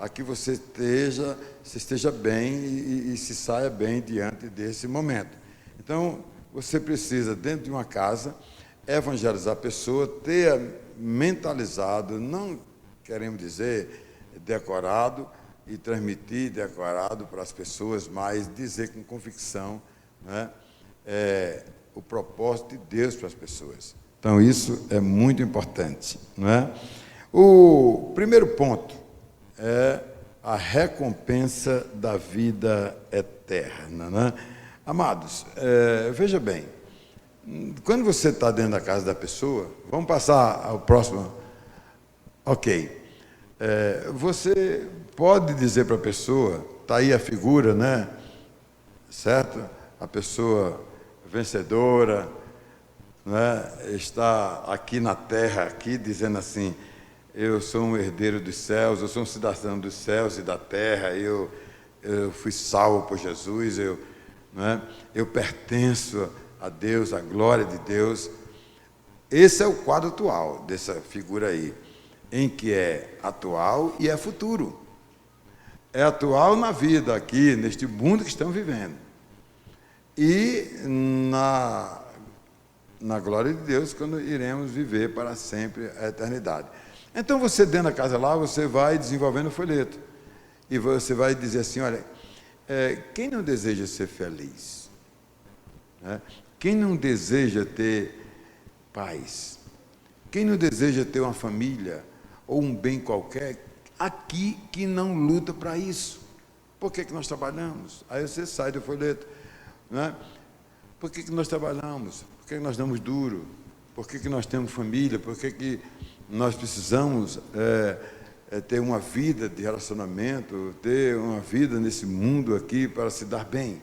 a que você esteja bem e se saia bem diante desse momento. Então, você precisa, dentro de uma casa, evangelizar a pessoa, ter mentalizado, não queremos dizer decorado e transmitir decorado para as pessoas, mas dizer com convicção, né, o propósito de Deus para as pessoas. Então, isso é muito importante, não é? O primeiro ponto é a recompensa da vida eterna, né? Amados, veja bem, quando você está dentro da casa da pessoa, vamos passar ao próximo. Ok. Você pode dizer para a pessoa, está aí a figura, né? Certo? A pessoa vencedora, né? Está aqui na terra, aqui dizendo assim, eu sou um herdeiro dos céus, eu sou um cidadão dos céus e da terra, eu fui salvo por Jesus, né? Eu pertenço a Deus, a glória de Deus. Esse é o quadro atual dessa figura aí. em que é atual e é futuro. É atual na vida aqui, neste mundo que estamos vivendo. E na glória de Deus, quando iremos viver para sempre a eternidade. Então, você dentro da casa lá, você vai desenvolvendo o folheto. E você vai dizer assim, olha, quem não deseja ser feliz? Quem não deseja ter paz? Quem não deseja ter uma família ou um bem qualquer, aqui que não luta para isso? Por que nós trabalhamos? Aí você sai do folheto. Por que nós trabalhamos? Por que nós damos duro? Por que nós temos família? Por que nós precisamos ter uma vida de relacionamento, ter uma vida nesse mundo aqui para se dar bem?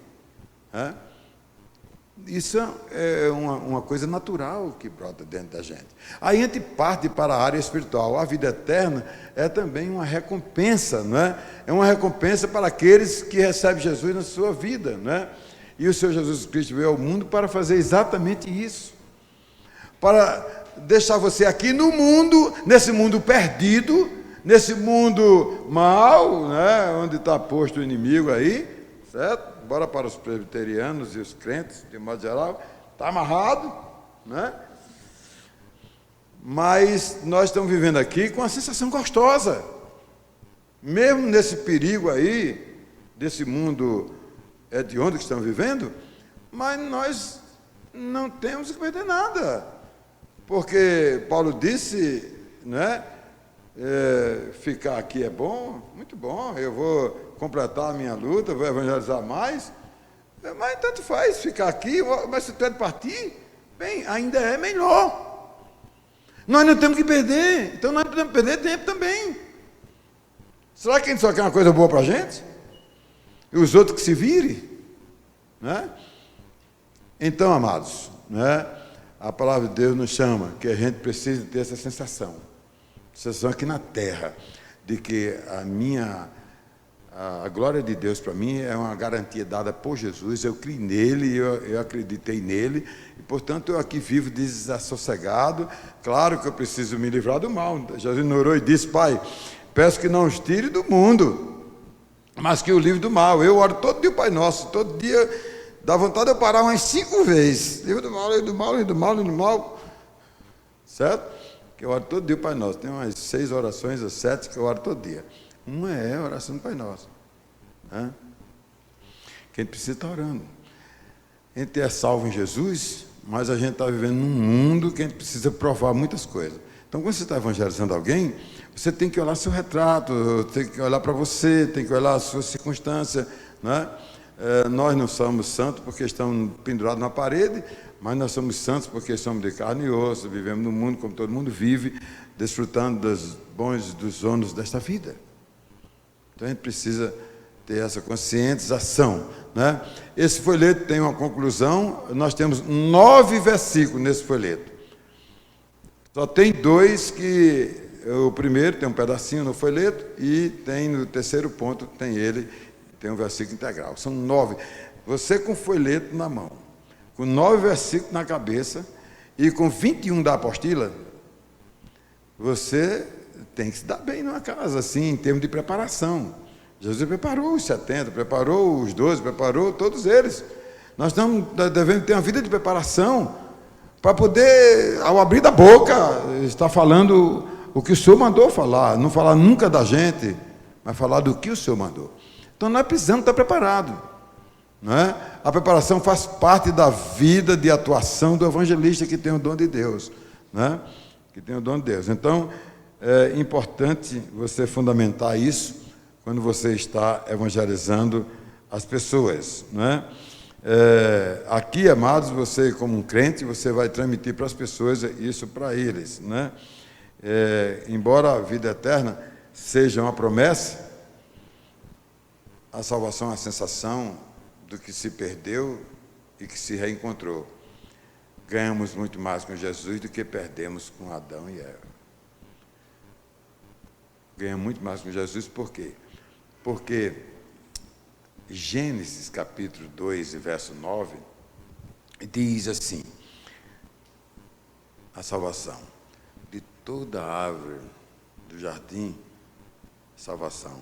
Isso é uma coisa natural que brota dentro da gente. Aí a gente parte para a área espiritual. A vida eterna é também uma recompensa, não é? É uma recompensa para aqueles que recebem Jesus na sua vida, não é? E o Senhor Jesus Cristo veio ao mundo para fazer exatamente isso. Para deixar você aqui no mundo, nesse mundo perdido, nesse mundo mau, né? Onde está posto o inimigo aí, certo? Bora para os presbiterianos e os crentes, de modo geral, está amarrado, né? Mas nós estamos vivendo aqui com uma sensação gostosa. Mesmo nesse perigo aí, desse mundo de onde que estamos vivendo, mas nós não temos que perder nada. Porque Paulo disse, né? Ficar aqui é bom, muito bom, eu vou completar a minha luta, vou evangelizar mais, mas tanto faz ficar aqui, mas se tu partir, bem, ainda é melhor. Nós não temos que perder, então nós não podemos perder tempo também. Será que a gente só quer uma coisa boa para a gente? E os outros que se virem? Né? Então, amados, né? A palavra de Deus nos chama que a gente precisa ter essa sensação aqui na terra, de que a glória de Deus para mim é uma garantia dada por Jesus. Eu criei nele, eu acreditei nele, e portanto eu aqui vivo desassossegado. Claro que eu preciso me livrar do mal. Jesus orou e disse: Pai, peço que não os tire do mundo, mas que o livre do mal. Eu oro todo dia o Pai Nosso, todo dia dá vontade de eu parar umas 5 vezes. Livre do mal, livre do mal, livre do mal, livre do mal. Certo? Que eu oro todo dia o Pai Nosso. Tem umas 6 orações ou 7 que eu oro todo dia. Uma é a oração do Pai Nosso. Que a gente precisa estar orando. A gente é salvo em Jesus, mas a gente está vivendo num mundo que a gente precisa provar muitas coisas. Então, quando você está evangelizando alguém, você tem que olhar seu retrato, tem que olhar para você, tem que olhar a sua circunstância, né? Nós não somos santos porque estamos pendurados na parede, mas nós somos santos porque somos de carne e osso, vivemos no mundo como todo mundo vive, desfrutando dos bons e dos ônus desta vida. Então a gente precisa ter essa conscientização, né? Esse folheto tem uma conclusão. Nós temos 9 versículos nesse folheto. Só tem 2 que... O primeiro tem um pedacinho no folheto e tem no terceiro ponto, tem um versículo integral. São 9. Você com o folheto na mão, com 9 versículos na cabeça e com 21 da apostila, você tem que se dar bem numa casa, assim, em termos de preparação. Jesus preparou os 70, preparou os 12, preparou todos eles. Nós devemos ter uma vida de preparação para poder, ao abrir da boca, estar falando o que o Senhor mandou falar. Não falar nunca da gente, mas falar do que o Senhor mandou. Então nós precisamos estar preparados. Não é? A preparação faz parte da vida de atuação do evangelista que tem o dom de Deus. Não é? Que tem o dom de Deus. Então, é importante você fundamentar isso quando você está evangelizando as pessoas. Não é? Aqui, amados, você como um crente, você vai transmitir para as pessoas isso para eles. Não é? Embora a vida eterna seja uma promessa, a salvação é a sensação do que se perdeu e que se reencontrou. Ganhamos muito mais com Jesus do que perdemos com Adão e Eva. Ganhamos muito mais com Jesus, por quê? Porque Gênesis capítulo 2, verso 9, diz assim: a salvação de toda árvore do jardim, salvação.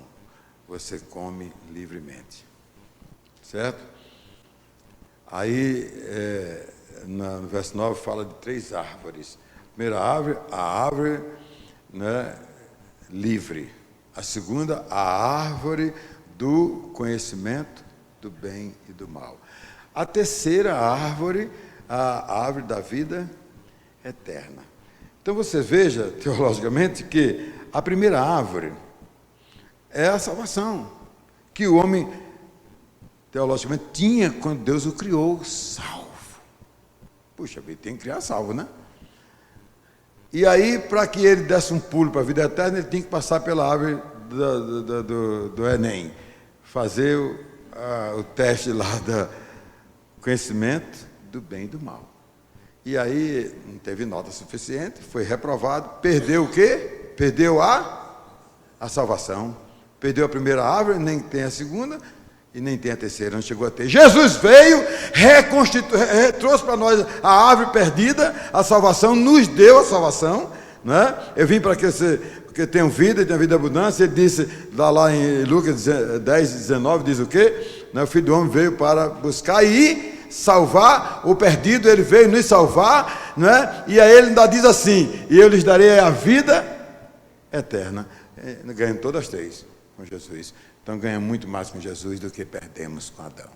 Você come livremente. Certo? Aí, no verso 9, fala de 3 árvores. A primeira árvore, a árvore, né, livre. A segunda, a árvore do conhecimento do bem e do mal. A terceira árvore, a árvore da vida eterna. Então você veja, teologicamente, que a primeira árvore é a salvação, que o homem, teologicamente, tinha quando Deus o criou, salvo. Puxa vida, tem que criar salvo, né? E aí, para que ele desse um pulo para a vida eterna, ele tinha que passar pela árvore do Enem, fazer o teste lá do conhecimento do bem e do mal. E aí, não teve nota suficiente, foi reprovado, perdeu o quê? Perdeu a salvação. Perdeu a primeira árvore, nem tem a segunda, e nem tem a terceira, não chegou a ter. Jesus veio, trouxe para nós a árvore perdida, a salvação, nos deu a salvação, né? Eu vim para que você, porque tenham vida e tenham vida abundância. Ele disse, lá em Lucas 10, 19, diz o quê? O Filho do Homem veio para buscar e salvar o perdido, ele veio nos salvar, né? E aí ele ainda diz assim, e eu lhes darei a vida eterna. Ganham todas as 3 com Jesus. Então ganha muito mais com Jesus do que perdemos com Adão.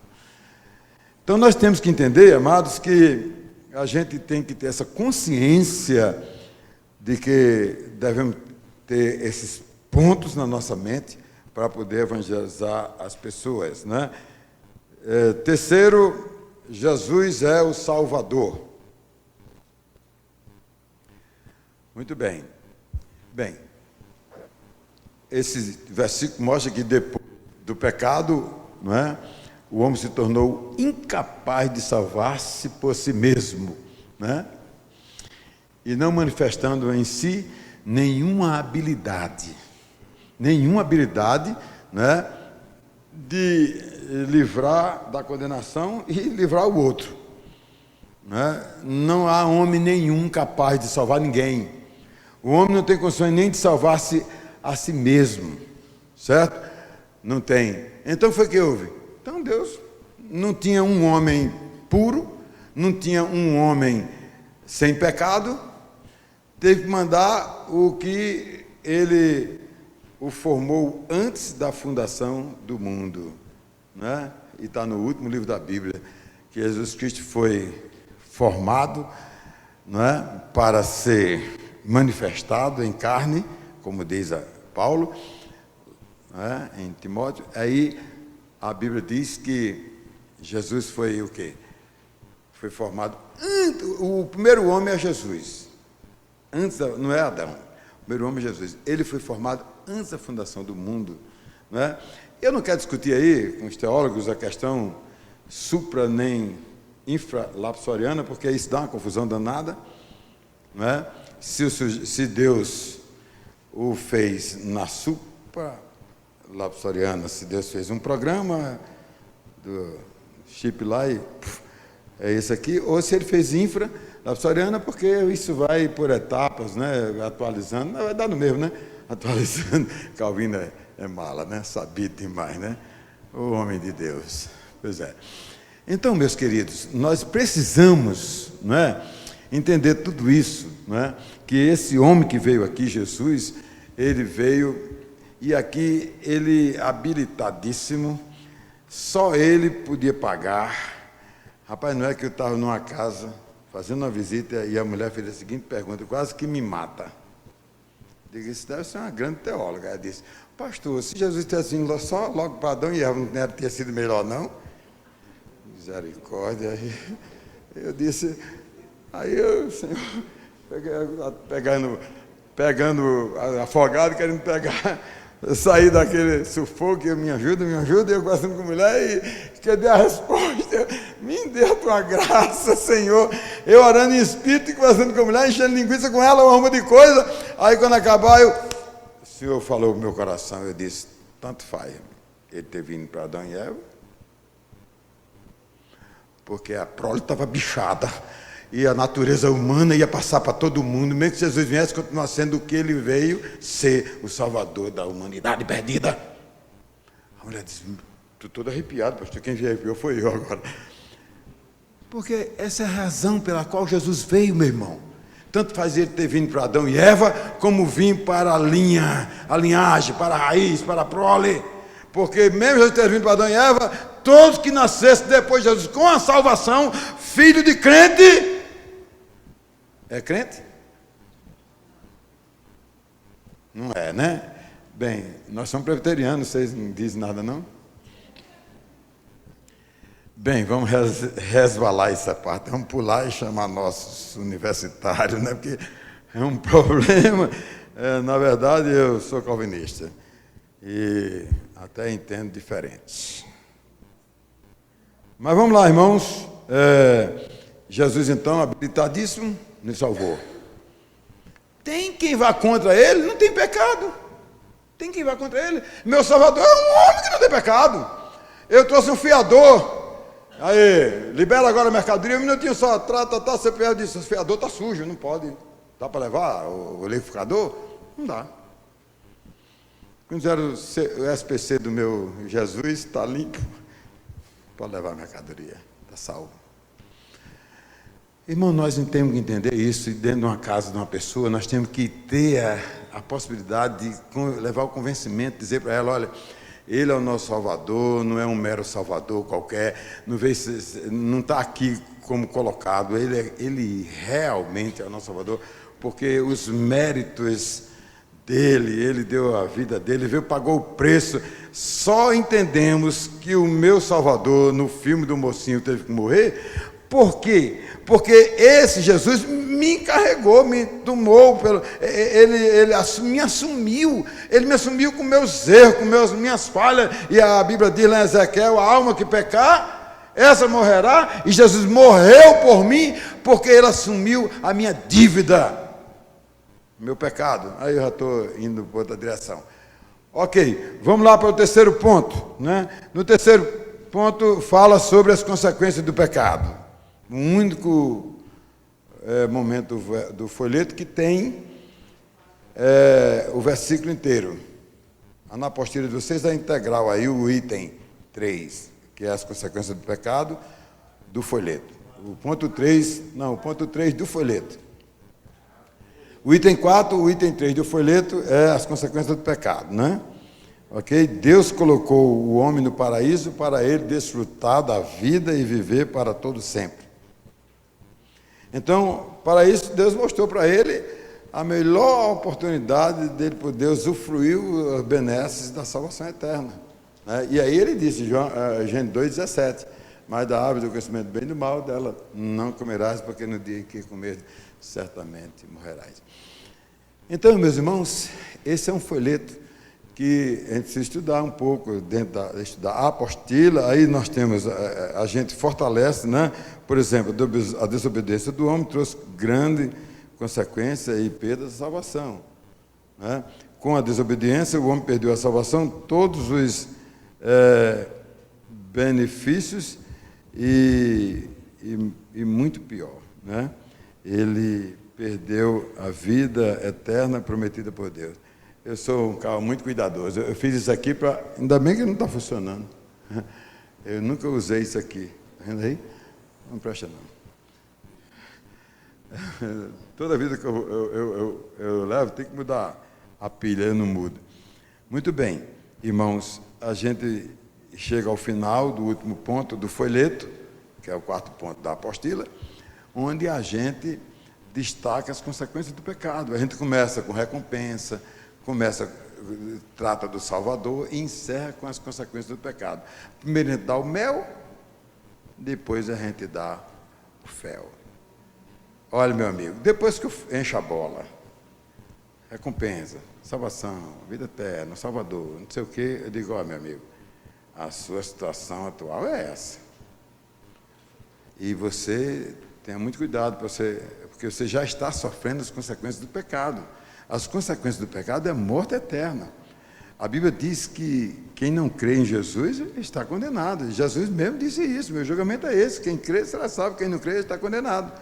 Então nós temos que entender, amados, que a gente tem que ter essa consciência de que devemos ter esses pontos na nossa mente para poder evangelizar as pessoas, né? Terceiro, Jesus é o Salvador. Muito bem. Bem, esse versículo mostra que depois do pecado, não é, o homem se tornou incapaz de salvar-se por si mesmo, né? E não manifestando em si nenhuma habilidade, né, de livrar da condenação e livrar o outro, né? Não há homem nenhum capaz de salvar ninguém. O homem não tem condições nem de salvar-se a si mesmo, certo? Não tem. Então foi que houve? Então Deus não tinha um homem puro, não tinha um homem sem pecado, teve que mandar o que ele o formou antes da fundação do mundo, né? E está no último livro da Bíblia, que Jesus Cristo foi formado, né, para ser manifestado em carne, como diz Paulo, né, em Timóteo. Aí a Bíblia diz que Jesus foi o quê? Foi formado o primeiro homem é Jesus, não é Adão, o primeiro homem é Jesus. Ele foi formado antes da fundação do mundo, né? Eu não quero discutir aí com os teólogos a questão supra nem infralapsoriana, porque isso dá uma confusão danada, né? Se Deus o fez na supralapsoriana, se Deus fez um programa do chip lá e é esse aqui, ou se ele fez infralapsoriana, porque isso vai por etapas, né? Atualizando, vai dar no mesmo, né? Atualizando. Calvino é mala, né? Sabido demais, né? O homem de Deus. Pois é. Então, meus queridos, nós precisamos, não é, entender tudo isso, não é? Que esse homem que veio aqui, Jesus, ele veio, e aqui ele habilitadíssimo, só ele podia pagar. Rapaz, não é que eu estava numa casa, fazendo uma visita, e a mulher fez a seguinte pergunta, quase que me mata. Digo, isso deve ser uma grande teóloga. Ela disse, pastor, se Jesus tivesse vindo só logo para Adão e Eva, não teria sido melhor, não? Misericórdia. Aí eu disse, aí eu, Senhor, pegando afogado, querendo pegar, sair daquele sufoco, me ajuda, e eu conversando com a mulher, e cadê a resposta? Me dê a tua graça, Senhor. Eu orando em espírito e conversando com a mulher, enchendo linguiça com ela, uma arma de coisa. Aí quando acabar, o Senhor falou no meu coração, eu disse, tanto faz ele ter vindo para Adão e Eva, porque a prole estava bichada, e a natureza humana ia passar para todo mundo, mesmo que Jesus viesse, continuar sendo o que ele veio ser, o Salvador da humanidade perdida. A mulher disse, estou todo arrepiado, pastor, quem me arrepiou foi eu agora. Porque essa é a razão pela qual Jesus veio, meu irmão. Tanto faz ele ter vindo para Adão e Eva, como vir para a linhagem, para a raiz, para a prole. Porque mesmo Jesus ter vindo para Adão e Eva, todos que nascessem depois de Jesus com a salvação, filho de crente, é crente? Não é, né? Bem, nós somos presbiterianos, vocês não dizem nada, não? Bem, vamos resvalar essa parte, vamos pular e chamar nossos universitários, né? Porque é um problema. Na verdade, eu sou calvinista e até entendo diferente. Mas vamos lá, irmãos. Jesus, então, habilitadíssimo, nos salvou. Tem quem vá contra ele, não tem pecado. Tem quem vá contra ele. Meu Salvador é um homem que não tem pecado. Eu trouxe um fiador. Aí, libera agora a mercadoria. Um minutinho só, trata, CPF disse, o fiador está sujo, não pode. Dá para levar o liquidificador? Não dá. Quando fizeram o SPC do meu Jesus, está limpo. Pode levar a mercadoria, está salvo. Irmão, nós não temos que entender isso, e dentro de uma casa de uma pessoa, nós temos que ter a possibilidade de levar o convencimento, dizer para ela, olha, ele é o nosso Salvador, não é um mero Salvador qualquer, não está aqui como colocado, ele realmente é o nosso Salvador, porque os méritos dele, ele deu a vida dele, veio, pagou o preço. Só entendemos que o meu Salvador, no filme do mocinho, teve que morrer. Por quê? Porque esse Jesus me encarregou, me tomou, ele me assumiu, ele me assumiu com meus erros, com minhas falhas, e a Bíblia diz lá em Ezequiel, a alma que pecar, essa morrerá, e Jesus morreu por mim, porque ele assumiu a minha dívida, meu pecado. Aí eu já estou indo para outra direção. Ok, vamos lá para o terceiro ponto, né? No terceiro ponto fala sobre as consequências do pecado. O único momento do folheto que tem o versículo inteiro. Na apostila de vocês é integral aí o item 3, que é as consequências do pecado do folheto. O ponto 3 do folheto. O item 4, o item 3 do folheto é as consequências do pecado, né? Ok? Deus colocou o homem no paraíso para ele desfrutar da vida e viver para todo sempre. Então, para isso, Deus mostrou para ele a melhor oportunidade dele poder usufruir os benesses da salvação eterna, né? E aí ele disse, Gênesis 2,17, mas da árvore do conhecimento do bem e do mal, dela não comerás, porque no dia em que comer, certamente morrerás. Então, meus irmãos, esse é um folheto que a gente precisa estudar um pouco, estudar a apostila, aí nós temos, a gente fortalece, né? Por exemplo, a desobediência do homem trouxe grande consequência e perda da salvação, né? Com a desobediência, o homem perdeu a salvação, todos os benefícios e muito pior, né? Ele perdeu a vida eterna prometida por Deus. Eu sou um cara muito cuidadoso. Eu fiz isso aqui para... Ainda bem que não está funcionando. Eu nunca usei isso aqui. Está vendo aí? Não presta, não. Toda vida que eu levo, tem que mudar a pilha, eu não mudo. Muito bem, irmãos, a gente chega ao final do último ponto do folheto, que é o quarto ponto da apostila, onde a gente destaca as consequências do pecado. A gente começa com recompensa, trata do Salvador e encerra com as consequências do pecado. Primeiro a gente dá o mel, depois a gente dá o fel. Olha, meu amigo, depois que enche a bola, recompensa, salvação, vida eterna, Salvador, não sei o quê, eu digo, meu amigo, a sua situação atual é essa. E você tenha muito cuidado, porque você já está sofrendo as consequências do pecado. As consequências do pecado é morte eterna. A Bíblia diz que quem não crê em Jesus está condenado. Jesus mesmo disse isso, meu julgamento é esse, quem crê será salvo, quem não crê está condenado.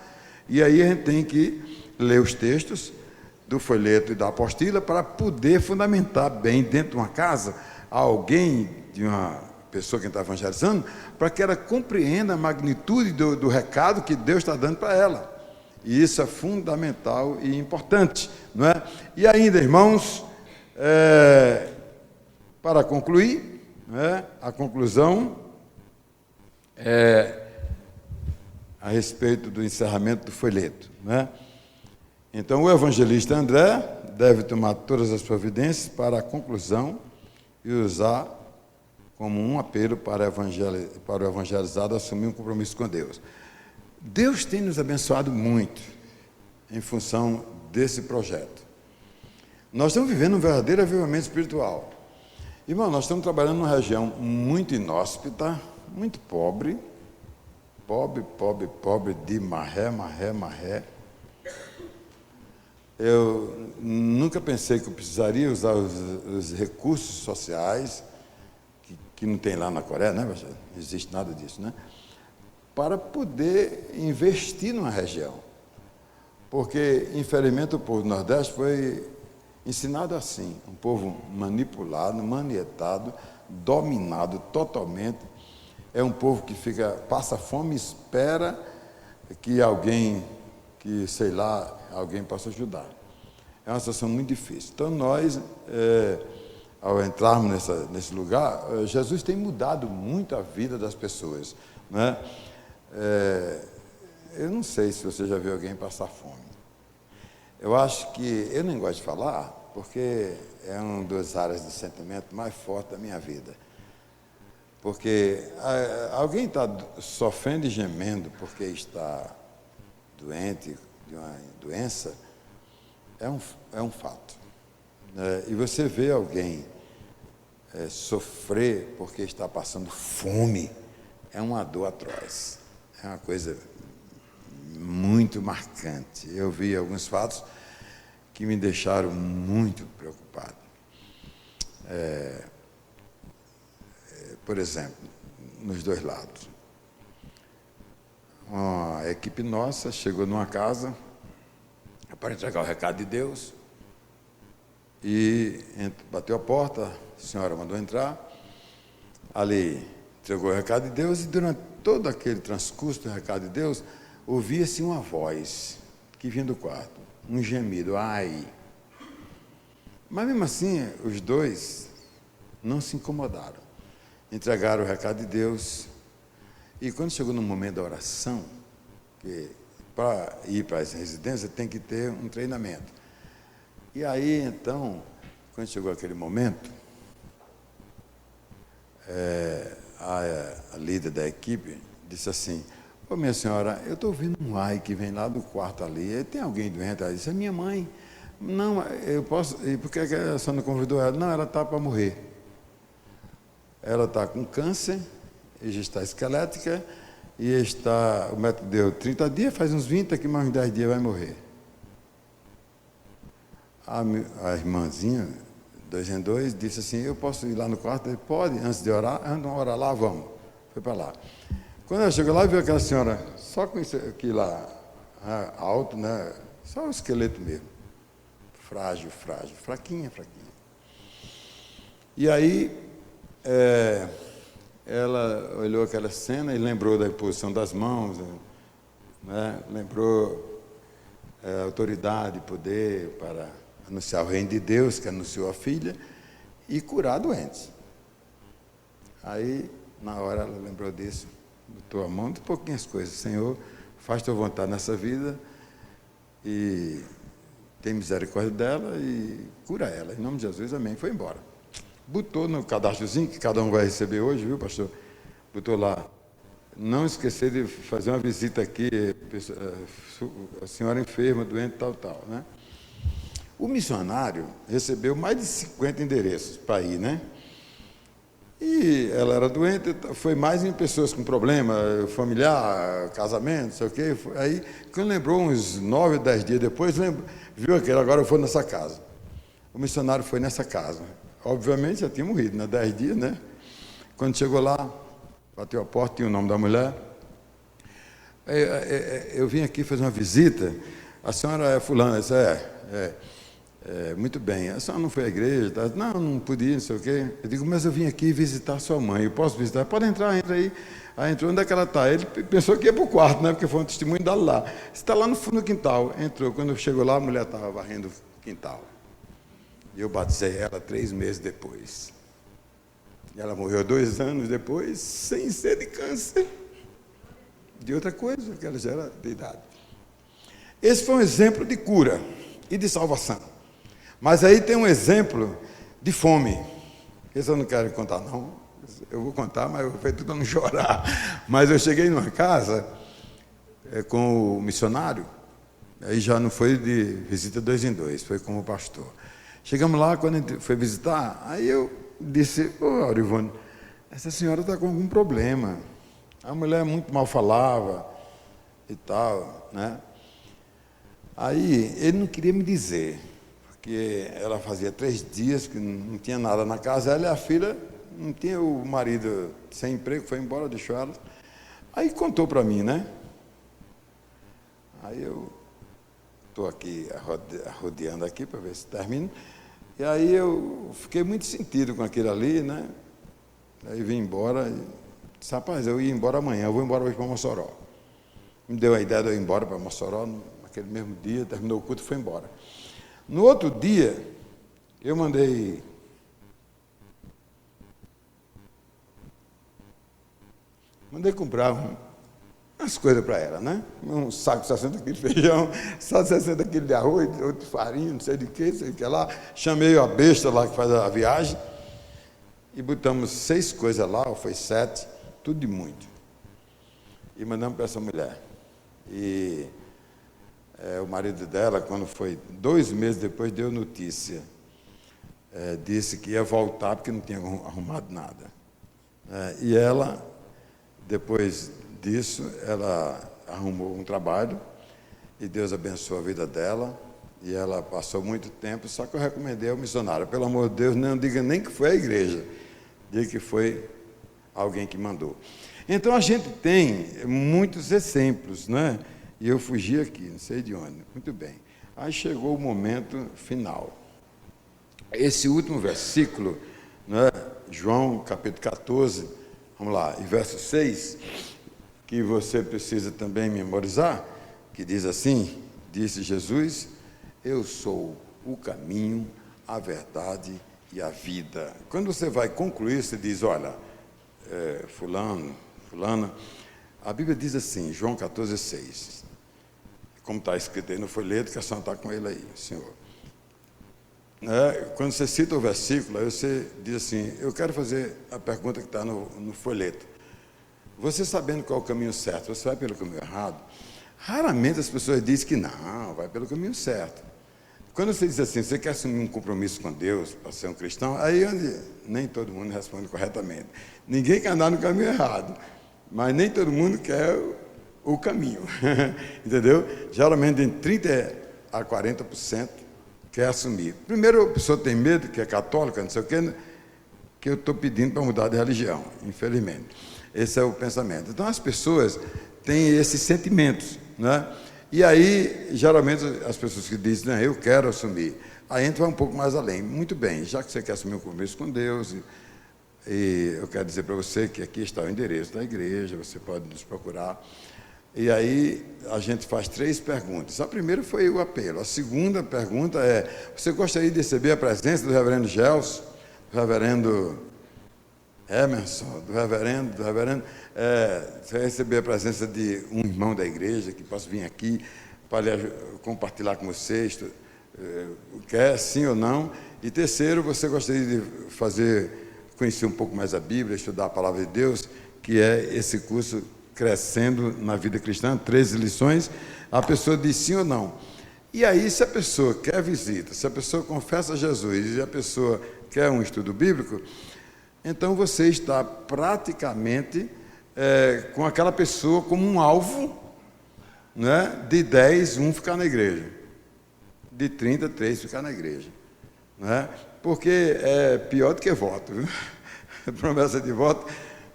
E aí a gente tem que ler os textos do folheto e da apostila para poder fundamentar bem dentro de uma casa alguém, de uma pessoa que está evangelizando, para que ela compreenda a magnitude do recado que Deus está dando para ela. E isso é fundamental e importante, não é? E ainda, irmãos, para concluir, a conclusão é a respeito do encerramento do folheto, né? Então, o evangelista André deve tomar todas as providências para a conclusão e usar como um apelo para o evangelizado assumir um compromisso com Deus. Deus tem nos abençoado muito em função desse projeto. Nós estamos vivendo um verdadeiro avivamento espiritual. Irmão, nós estamos trabalhando numa região muito inóspita, muito pobre, pobre de marré. Eu nunca pensei que eu precisaria usar os recursos sociais, que não tem lá na Coreia, né? Não existe nada disso, né? Para poder investir numa região. Porque, infelizmente, o povo do Nordeste foi ensinado assim, um povo manipulado, manietado, dominado totalmente. É um povo que passa fome e espera que alguém possa ajudar. É uma situação muito difícil. Então, nós, ao entrarmos nesse lugar, Jesus tem mudado muito a vida das pessoas, né? Eu não sei se você já viu alguém passar fome. Eu acho que, eu nem gosto de falar, porque é uma das áreas de sentimento mais fortes da minha vida. Porque alguém está sofrendo e gemendo porque está doente de uma doença, é um fato. E você vê alguém sofrer porque está passando fome, é uma dor atroz. É uma coisa muito marcante. Eu vi alguns fatos que me deixaram muito preocupado. Por exemplo, nos dois lados. Uma equipe nossa chegou numa casa para entregar o recado de Deus e bateu a porta, a senhora mandou entrar, ali entregou o recado de Deus e durante todo aquele transcurso do recado de Deus, ouvia-se uma voz que vinha do quarto, um gemido, ai. Mas mesmo assim, os dois não se incomodaram, entregaram o recado de Deus e quando chegou no momento da oração, que para ir para essa residência tem que ter um treinamento. E aí, então, quando chegou aquele momento, a líder da equipe disse assim: ô minha senhora, eu estou ouvindo um ai que vem lá do quarto ali, tem alguém doente? Ela disse: é minha mãe. Não, eu posso. E por que a senhora não convidou ela? Não, ela está para morrer. Ela está com câncer, e já está esquelética, e o médico deu 30 dias, faz uns 20, aqui mais uns 10 dias vai morrer. A irmãzinha, 2 em 2, disse assim: eu posso ir lá no quarto? Ele: pode, antes de orar, vamos orar lá, vamos. Foi para lá. Quando ela chegou lá, viu aquela senhora, só com isso aqui lá, alto, né? Só o esqueleto mesmo. Frágil, fraquinha. E aí, ela olhou aquela cena e lembrou da imposição das mãos, né? Lembrou autoridade, poder para anunciar o reino de Deus, que anunciou a filha, e curar doentes. Aí, na hora, ela lembrou disso, botou a mão de pouquinhas coisas: Senhor, faz tua vontade nessa vida e tem misericórdia dela e cura ela. Em nome de Jesus, amém. Foi embora. Botou no cadastrozinho, que cada um vai receber hoje, viu, pastor? Botou lá: não esquecer de fazer uma visita aqui, a senhora enferma, doente, tal, né? O missionário recebeu mais de 50 endereços para ir, né? E ela era doente, foi mais em pessoas com problema familiar, casamento, não sei o quê. Aí, quando lembrou, uns 9 ou 10 dias depois, viu aquele: agora eu vou nessa casa. O missionário foi nessa casa. Obviamente já tinha morrido, né? 10 dias, né? Quando chegou lá, bateu a porta, tinha o nome da mulher. Eu vim aqui fazer uma visita, a senhora é fulana, isso muito bem, a senhora não foi à igreja? Tá? Não podia, não sei o quê. Eu digo, mas eu vim aqui visitar sua mãe, eu posso visitar? Pode entrar, entra aí. Aí entrou, onde é que ela está? Ele pensou que ia para o quarto, né? Porque foi um testemunho dela lá. Você está lá no fundo do quintal. Entrou, quando chegou lá, a mulher estava varrendo o quintal. E eu batizei ela 3 meses depois. E ela morreu 2 anos depois, sem ser de câncer. De outra coisa, que ela já era de idade. Esse foi um exemplo de cura e de salvação. Mas aí tem um exemplo de fome. Esse eu não quero contar, não. Eu vou contar, mas eu vou fazer tudo para não chorar. Mas eu cheguei numa casa com o missionário, aí já não foi de visita 2 em 2, foi como pastor. Chegamos lá, quando a gente foi visitar, aí eu disse, Aurivone, essa senhora está com algum problema. A mulher muito mal falava e tal, né? Aí ele não queria me dizer, porque ela fazia 3 dias que não tinha nada na casa, ela e a filha, não tinha o marido sem emprego, foi embora, deixou ela. Aí contou para mim, né? Aí eu estou aqui rodeando aqui para ver se termina. E aí eu fiquei muito sentido com aquilo ali, né? Aí vim embora e disse, rapaz, eu ia embora amanhã, eu vou embora hoje para Mossoró. Me deu a ideia de eu ir embora para Mossoró, naquele mesmo dia, terminou o culto e foi embora. No outro dia, eu mandei comprar umas coisas para ela, né? Um saco de 60 quilos de feijão, só 60 quilos de arroz, outro de farinha, não sei de quê, sei que lá. Chamei a besta lá que faz a viagem e botamos 6 coisas lá, ou foi 7, tudo de muito. E mandamos para essa mulher. E o marido dela, quando foi 2 meses depois, deu notícia. Disse que ia voltar porque não tinha arrumado nada. E ela, depois disso, ela arrumou um trabalho e Deus abençoou a vida dela. E ela passou muito tempo, só que eu recomendei ao missionário, pelo amor de Deus, não diga nem que foi a igreja, diga que foi alguém que mandou. Então a gente tem muitos exemplos, né? E eu fugi aqui, não sei de onde. Muito bem. Aí chegou o momento final. Esse último versículo, né? João capítulo 14, vamos lá, e verso 6, que você precisa também memorizar, que diz assim, disse Jesus, eu sou o caminho, a verdade e a vida. Quando você vai concluir, você diz, olha, fulano, fulana, a Bíblia diz assim, João 14, 6, como está escrito aí no folheto, que a senhora está com ele aí, Senhor. Quando você cita o versículo, aí você diz assim, eu quero fazer a pergunta que está no folheto. Você sabendo qual é o caminho certo, você vai pelo caminho errado? Raramente as pessoas dizem que não, vai pelo caminho certo. Quando você diz assim, você quer assumir um compromisso com Deus para ser um cristão, aí onde nem todo mundo responde corretamente. Ninguém quer andar no caminho errado, mas nem todo mundo quer o caminho, entendeu? Geralmente de 30% a 40% quer assumir. Primeiro a pessoa tem medo, que é católica, não sei o quê, que eu estou pedindo para mudar de religião, infelizmente. Esse é o pensamento. Então as pessoas têm esses sentimentos, né? E aí, geralmente, as pessoas que dizem, não, eu quero assumir, aí a gente vai um pouco mais além. Muito bem, já que você quer assumir um compromisso com Deus, e eu quero dizer para você que aqui está o endereço da igreja, você pode nos procurar. E aí, a gente faz 3 perguntas. A primeira foi o apelo. A segunda pergunta é, você gostaria de receber a presença do reverendo Gelson, do reverendo Emerson, do reverendo, você receber a presença de um irmão da igreja que possa vir aqui para compartilhar com vocês, quer sim ou não. E terceiro, você gostaria de conhecer um pouco mais a Bíblia, estudar a palavra de Deus, que é esse curso Crescendo na Vida Cristã, 13 lições, a pessoa diz sim ou não. E aí, se a pessoa quer visita, se a pessoa confessa Jesus e a pessoa quer um estudo bíblico, então você está praticamente com aquela pessoa como um alvo, né? De 10, 1 ficar na igreja. De 30, 3 ficar na igreja. Né? Porque é pior do que voto. Viu? Promessa de voto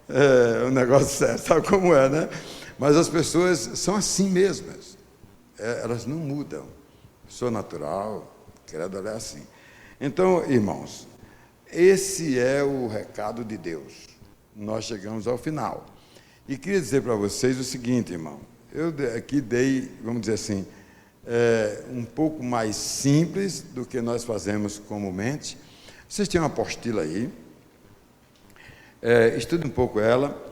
é um negócio sério, sabe como é, né? Mas as pessoas são assim mesmas. Elas não mudam. Sou natural, credo, ela é assim. Então, irmãos, esse é o recado de Deus. Nós chegamos ao final. E queria dizer para vocês o seguinte, irmão. Eu aqui dei, vamos dizer assim, um pouco mais simples do que nós fazemos comumente. Vocês têm uma apostila aí. Estude um pouco ela.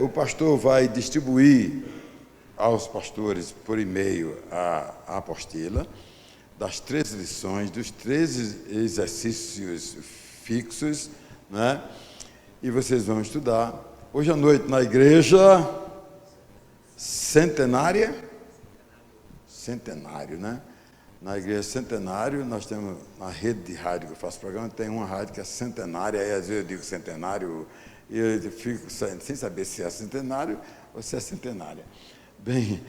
O pastor vai distribuir aos pastores por e-mail a apostila das 13 lições, dos 13 exercícios fixos, né? E vocês vão estudar. Hoje à noite na igreja centenário, né? Na igreja Centenário, nós temos uma rede de rádio que eu faço programa, tem uma rádio que é centenária, aí às vezes eu digo centenário, e eu fico sem saber se é centenário ou se é centenária. Bem,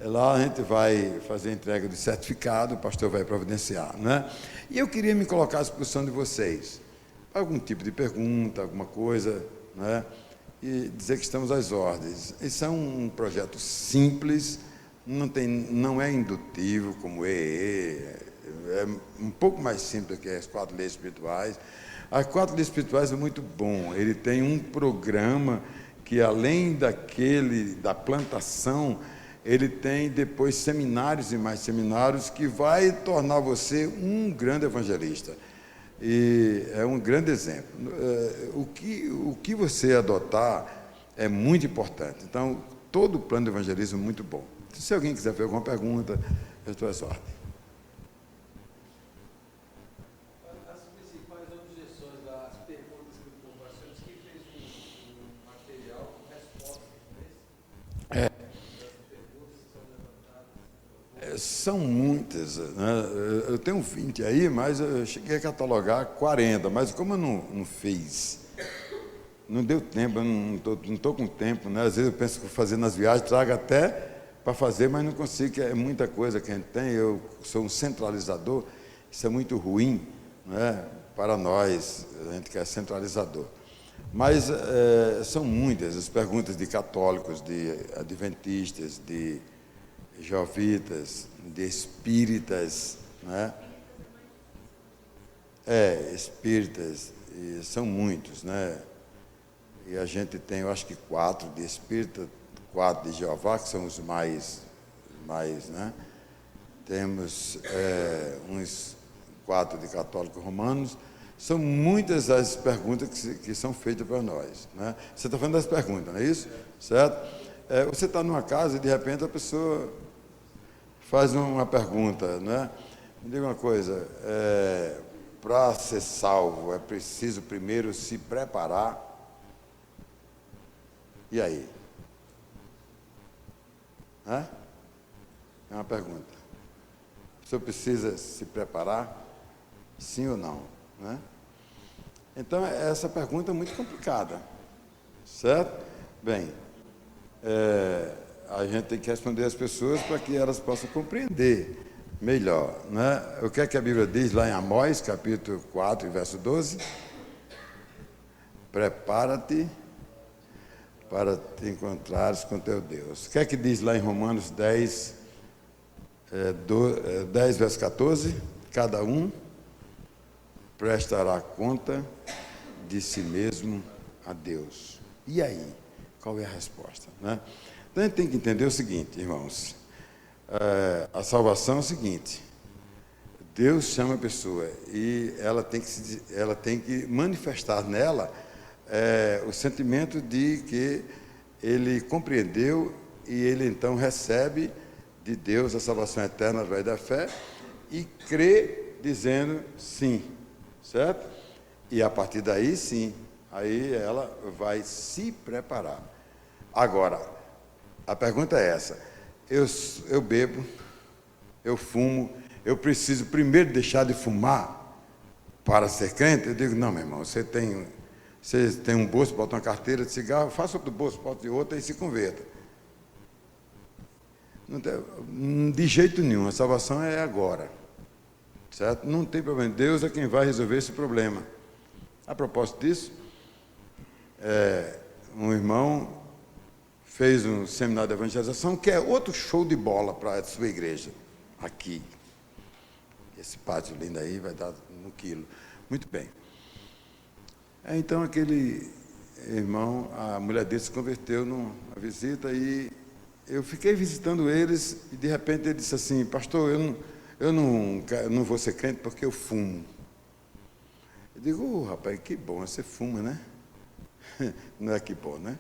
lá a gente vai fazer a entrega do certificado, o pastor vai providenciar, né? E eu queria me colocar à disposição de vocês, algum tipo de pergunta, alguma coisa, né? E dizer que estamos às ordens. Esse é um projeto simples, não é indutivo como é um pouco mais simples que as 4 leis espirituais. As 4 leis espirituais é muito bom, ele tem um programa que, além da plantação, ele tem depois seminários e mais seminários que vai tornar você um grande evangelista. E é um grande exemplo. O que você adotar é muito importante. Então, todo o plano de evangelismo é muito bom. Se alguém quiser fazer alguma pergunta, eu estou à sua ordem. As principais objeções das perguntas que o povo achou, que fez um material com respostas, não é isso? Das perguntas que são levantadas. São muitas, né? Eu tenho 20 aí, mas eu cheguei a catalogar 40, mas como eu não fiz, não deu tempo, eu não estou com tempo, né? Às vezes eu penso que vou fazer nas viagens, trago até para fazer, mas não consigo, que é muita coisa que a gente tem. Eu sou um centralizador, isso é muito ruim, né, para nós, a gente que é centralizador. Mas são muitas as perguntas de católicos, de adventistas, de jeovitas, de espíritas, né? Espíritas, e são muitos, né? E a gente tem, eu acho que 4 de espírita, 4 de Jeová, que são os mais, né? Temos uns 4 de católicos romanos. São muitas as perguntas que são feitas para nós, né? Você está falando das perguntas, não é isso? Certo? Você está numa casa e, de repente, a pessoa faz uma pergunta, né? Me diga uma coisa, para ser salvo é preciso primeiro se preparar. E aí? É uma pergunta. O senhor precisa se preparar? Sim ou não? Né? Então, essa pergunta é muito complicada. Certo? Bem, a gente tem que responder às pessoas para que elas possam compreender melhor, né? O que é que a Bíblia diz lá em Amós, capítulo 4, verso 12? Prepara-te para te encontrares com teu Deus. O que é que diz lá em Romanos 10, 10, verso 14? Cada um prestará conta de si mesmo a Deus. E aí? Qual é a resposta, né? Então, a gente tem que entender o seguinte, irmãos. A salvação é o seguinte: Deus chama a pessoa e ela tem que manifestar nela o sentimento de que ele compreendeu e ele então recebe de Deus a salvação eterna através da fé e crê dizendo sim, certo? E a partir daí sim, aí ela vai se preparar. Agora, a pergunta é essa: eu bebo, eu fumo, eu preciso primeiro deixar de fumar para ser crente? Eu digo, não, meu irmão, você tem um bolso, bota uma carteira de cigarro, faça outro bolso, bota de outra e se converta. Não tem, de jeito nenhum, a salvação é agora, certo? Não tem problema, Deus é quem vai resolver esse problema. A propósito disso, um irmão fez um seminário de evangelização, que é outro show de bola para a sua igreja, aqui. Esse pátio lindo aí vai dar no quilo. Muito bem. Então, aquele irmão, a mulher dele se converteu numa visita e eu fiquei visitando eles e, de repente, ele disse assim: pastor, eu não vou ser crente porque eu fumo. Eu digo: rapaz, que bom, você fuma, né? Não é que bom, né?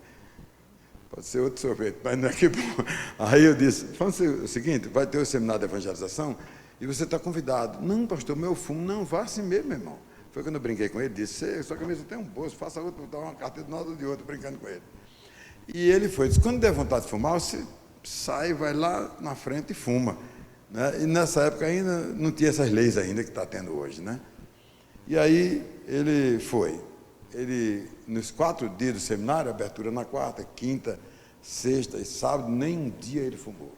Pode ser outro sorvete, mas não é que bom. Aí eu disse: vamos o seguinte, vai ter o seminário de evangelização e você está convidado. Não, pastor, meu fumo. Não, vá assim mesmo, meu irmão. Foi quando eu brinquei com ele, disse: sua camisa tem um bolso, faça outro, dá uma carteira de nada de outro, brincando com ele. E ele foi, disse: quando der vontade de fumar, você sai, vai lá na frente e fuma. Né? E nessa época ainda não tinha essas leis ainda que está tendo hoje, né? E aí ele foi. Ele, nos 4 dias do seminário, abertura na quarta, quinta, sexta e sábado, nem um dia ele fumou.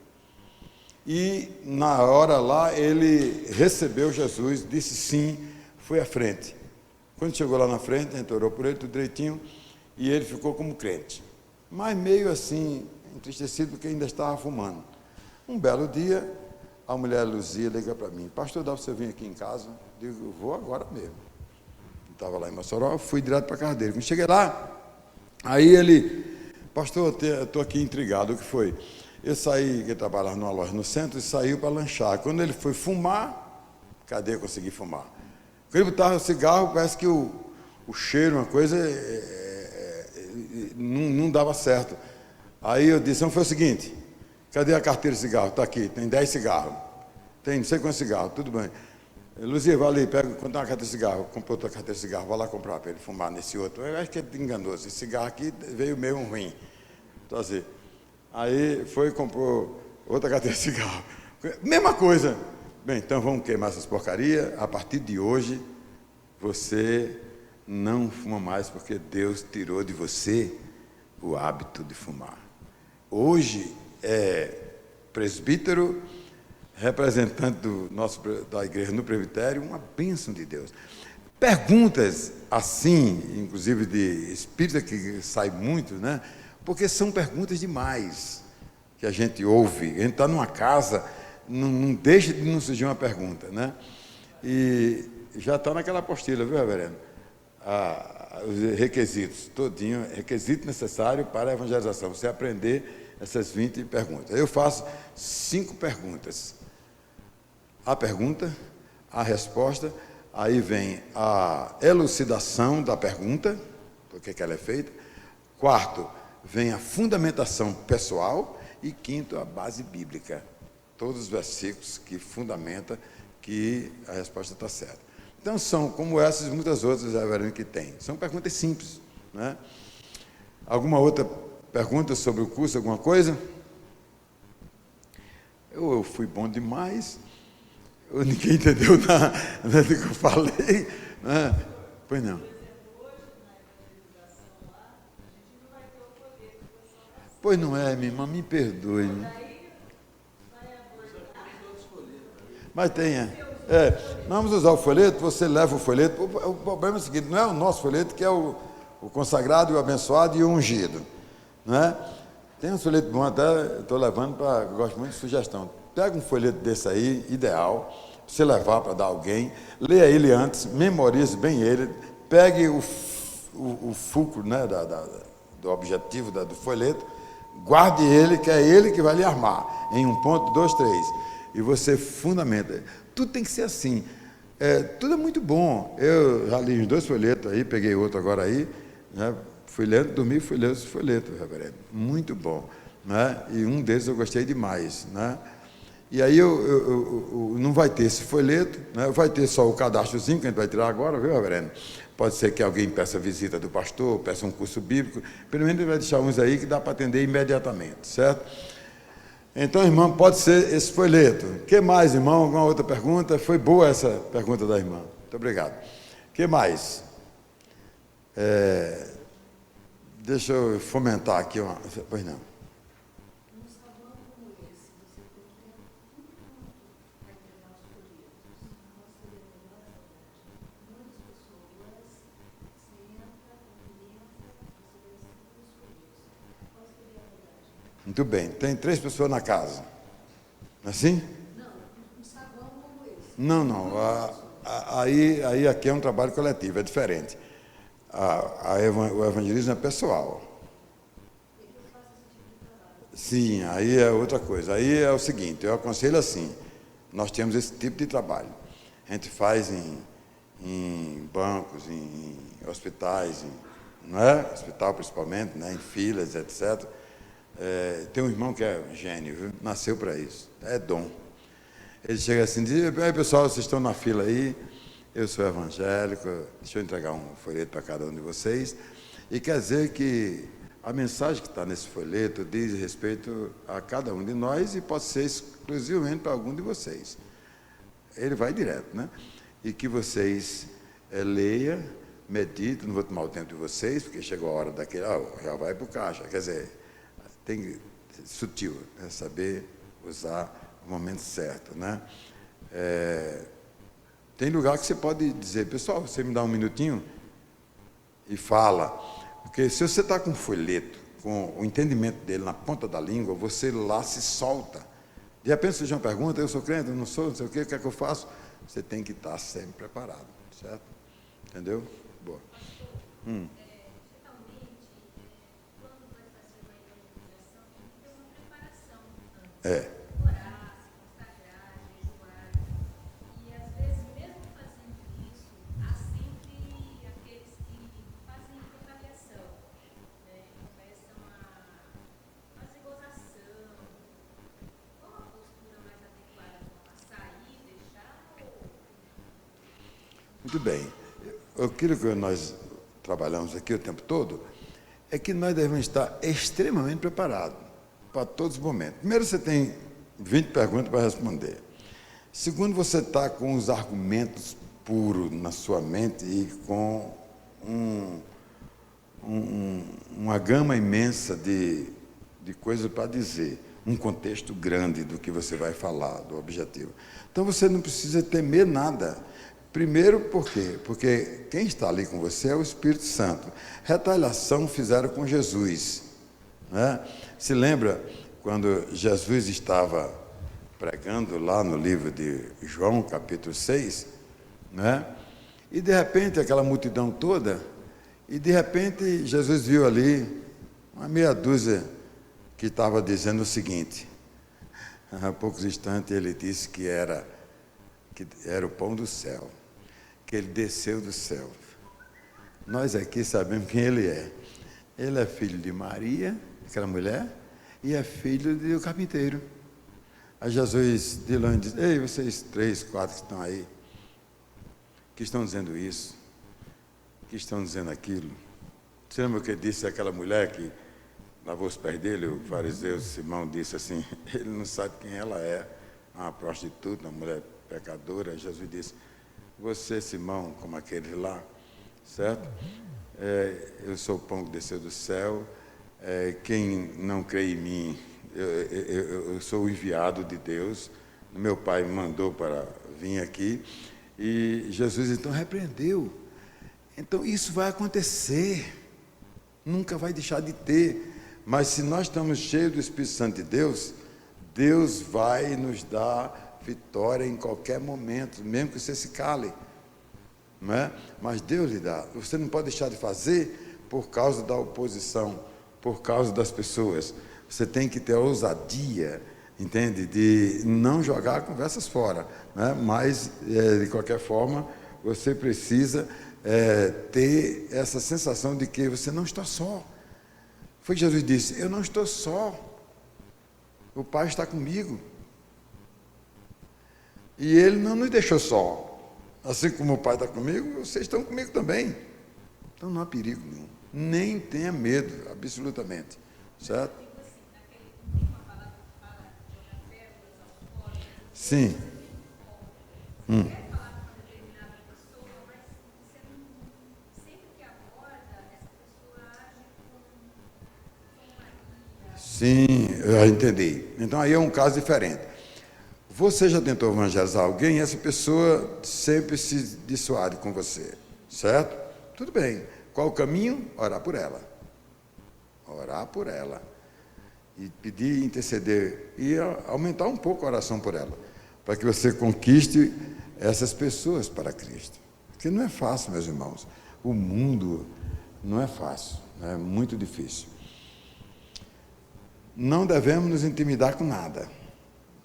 E na hora lá, ele recebeu Jesus, disse sim, foi à frente. Quando chegou lá na frente, a gente orou por ele, tudo direitinho, e ele ficou como crente. Mas meio assim, entristecido, porque ainda estava fumando. Um belo dia, a mulher Luzia liga para mim: pastor, dá para você vir aqui em casa? Eu digo: vou agora mesmo. Estava lá em Mossoró, fui direto para a casa dele. Quando cheguei lá, aí ele: pastor, eu estou aqui intrigado. O que foi? Eu saí, que trabalhava numa loja no centro, e saiu para lanchar. Quando ele foi fumar, cadê eu consegui fumar? Quando ele botava o cigarro, parece que o cheiro, uma coisa, não dava certo. Aí eu disse: não, foi o seguinte, cadê a carteira de cigarro? Está aqui, tem 10 cigarros. Tem não sei quantos cigarros, tudo bem. Luzia, vai ali, pega, quando tem uma carteira de cigarro, comprou outra carteira de cigarro, vai lá comprar para ele fumar nesse outro. Eu acho que é enganoso, esse cigarro aqui veio meio ruim. Então, assim, aí foi e comprou outra carteira de cigarro. Mesma coisa. Bem, então vamos queimar essas porcarias. A partir de hoje, você não fuma mais, porque Deus tirou de você o hábito de fumar. Hoje é presbítero, representante da igreja no presbitério, uma bênção de Deus. Perguntas assim, inclusive de espírita, que sai muito, né? Porque são perguntas demais que a gente ouve. A gente está numa casa, não deixa de não surgir uma pergunta, né? E já está naquela apostila, viu, reverendo? Os requisitos, todinho, requisito necessário para a evangelização, você aprender essas 20 perguntas. Eu faço 5 perguntas. A pergunta, a resposta, aí vem a elucidação da pergunta, por que ela é feita. 4, vem a fundamentação pessoal. E 5, a base bíblica. Todos os versículos que fundamentam que a resposta está certa. Então, são como essas e muitas outras, reverendo, que tem. São perguntas simples, né? Alguma outra pergunta sobre o curso, alguma coisa? Eu fui bom demais. Ninguém entendeu nada do que eu falei, né? Pois não. Pois não é, minha irmã, me perdoe. Mas tenha. Nós vamos usar o folheto, você leva o folheto. O problema é o seguinte: não é o nosso folheto, que é o consagrado, o abençoado e o ungido. Não é? Tem um folheto bom, até estou levando para. Gosto muito de sugestão. Pega um folheto desse aí, ideal, para você levar para dar a alguém, leia ele antes, memorize bem ele, pegue o fulcro, né, do objetivo do folheto, guarde ele, que é ele que vai lhe armar, em 1 ponto, 2, 3, e você fundamenta. Tudo tem que ser assim. Tudo é muito bom. Eu já li os 2 folhetos aí, peguei outro agora aí, né, fui lendo, dormi, fui lendo esse folheto, reverendo. Muito bom. Né? E um deles eu gostei demais, né? E aí não vai ter esse folheto, né? Vai ter só o cadastrozinho que a gente vai tirar agora, viu, reverendo? Pode ser que alguém peça visita do pastor, peça um curso bíblico, pelo menos ele vai deixar uns aí que dá para atender imediatamente, certo? Então, irmão, pode ser esse folheto. O que mais, irmão? Alguma outra pergunta? Foi boa essa pergunta da irmã. Muito obrigado. O que mais? Deixa eu fomentar aqui uma... Pois não. Muito bem. Tem 3 pessoas na casa. Não é assim? Não, um saguão como esse. Não. Aí aqui é um trabalho coletivo, é diferente. O evangelismo é pessoal. Sim, aí é outra coisa. Aí é o seguinte, eu aconselho assim, nós temos esse tipo de trabalho. A gente faz em bancos, em hospitais, não é? Hospital principalmente, né? Em filas, etc. Tem um irmão que é gênio, viu? Nasceu para isso, é dom. Ele chega assim e diz, pessoal, vocês estão na fila aí, eu sou evangélico, deixa eu entregar um folheto para cada um de vocês. E quer dizer que a mensagem que está nesse folheto diz respeito a cada um de nós e pode ser exclusivamente para algum de vocês. Ele vai direto, né? E que vocês leiam, meditem, não vou tomar o tempo de vocês, porque chegou a hora daquele, já vai para o caixa. Quer dizer, tem que ser sutil, né? Saber usar o momento certo, né? Tem lugar que você pode dizer, pessoal, você me dá um minutinho e fala. Porque se você está com um folheto, com o entendimento dele na ponta da língua, você lá se solta. De repente surge uma pergunta, eu sou crente, eu não sou, não sei o que é que eu faço? Você tem que estar sempre preparado, certo? Entendeu? Boa. Geralmente, quando vai fazer uma evangelização, tem que ter uma preparação antes. Orar, se consagrar, jejuar. E às vezes, mesmo fazendo isso, há sempre aqueles que fazem retaliação, né? Começam a fazer gozação. Qual a postura mais adequada? Sair, deixar ou... Muito bem. Aquilo que nós trabalhamos aqui o tempo todo é que nós devemos estar extremamente preparados para todos os momentos. Primeiro, você tem 20 perguntas para responder. Segundo, você está com os argumentos puros na sua mente e com uma gama imensa de coisas para dizer, um contexto grande do que você vai falar, do objetivo. Então, você não precisa temer nada. Primeiro, por quê? Porque quem está ali com você é o Espírito Santo. Retaliação fizeram com Jesus, né? Se lembra quando Jesus estava pregando lá no livro de João, capítulo 6, né? E de repente aquela multidão toda, e de repente Jesus viu ali uma meia dúzia que estava dizendo o seguinte, há poucos instantes ele disse que era o pão do céu, que ele desceu do céu. Nós aqui sabemos quem ele é. Ele é filho de Maria, aquela mulher, e é filho do carpinteiro. Aí Jesus de longe diz, ei, vocês 3, 4 que estão aí, que estão dizendo isso, que estão dizendo aquilo. Você lembra o que disse aquela mulher que lavou os pés dele? O fariseu Simão disse assim, ele não sabe quem ela é, uma prostituta, uma mulher pecadora. Jesus disse, você, Simão, como aquele lá, certo? Eu sou o pão que desceu do céu, quem não crê em mim, eu sou o enviado de Deus, meu pai me mandou para vir aqui, e Jesus então repreendeu. Então isso vai acontecer, nunca vai deixar de ter, mas se nós estamos cheios do Espírito Santo de Deus, Deus vai nos dar vitória em qualquer momento, mesmo que você se cale, não é? Mas Deus lhe dá. Você não pode deixar de fazer por causa da oposição, por causa das pessoas. Você tem que ter a ousadia, entende, de não jogar conversas fora, né? Mas de qualquer forma você precisa ter essa sensação de que você não está só. Foi que Jesus disse, eu não estou só, o Pai está comigo. E Ele não nos deixou só. Assim como o Pai está comigo, vocês estão comigo também. Então não há perigo nenhum. Nem tenha medo, absolutamente. Certo? Sim. Sim, eu entendi. Então aí é um caso diferente. Você já tentou evangelizar alguém e essa pessoa sempre se dissuade com você, certo? Tudo bem. Qual o caminho? Orar por ela. Orar por ela. e pedir, interceder e aumentar um pouco a oração por ela, para que você conquiste essas pessoas para Cristo. Porque não é fácil, meus irmãos. O mundo não é fácil, é muito difícil. Não devemos nos intimidar com nada.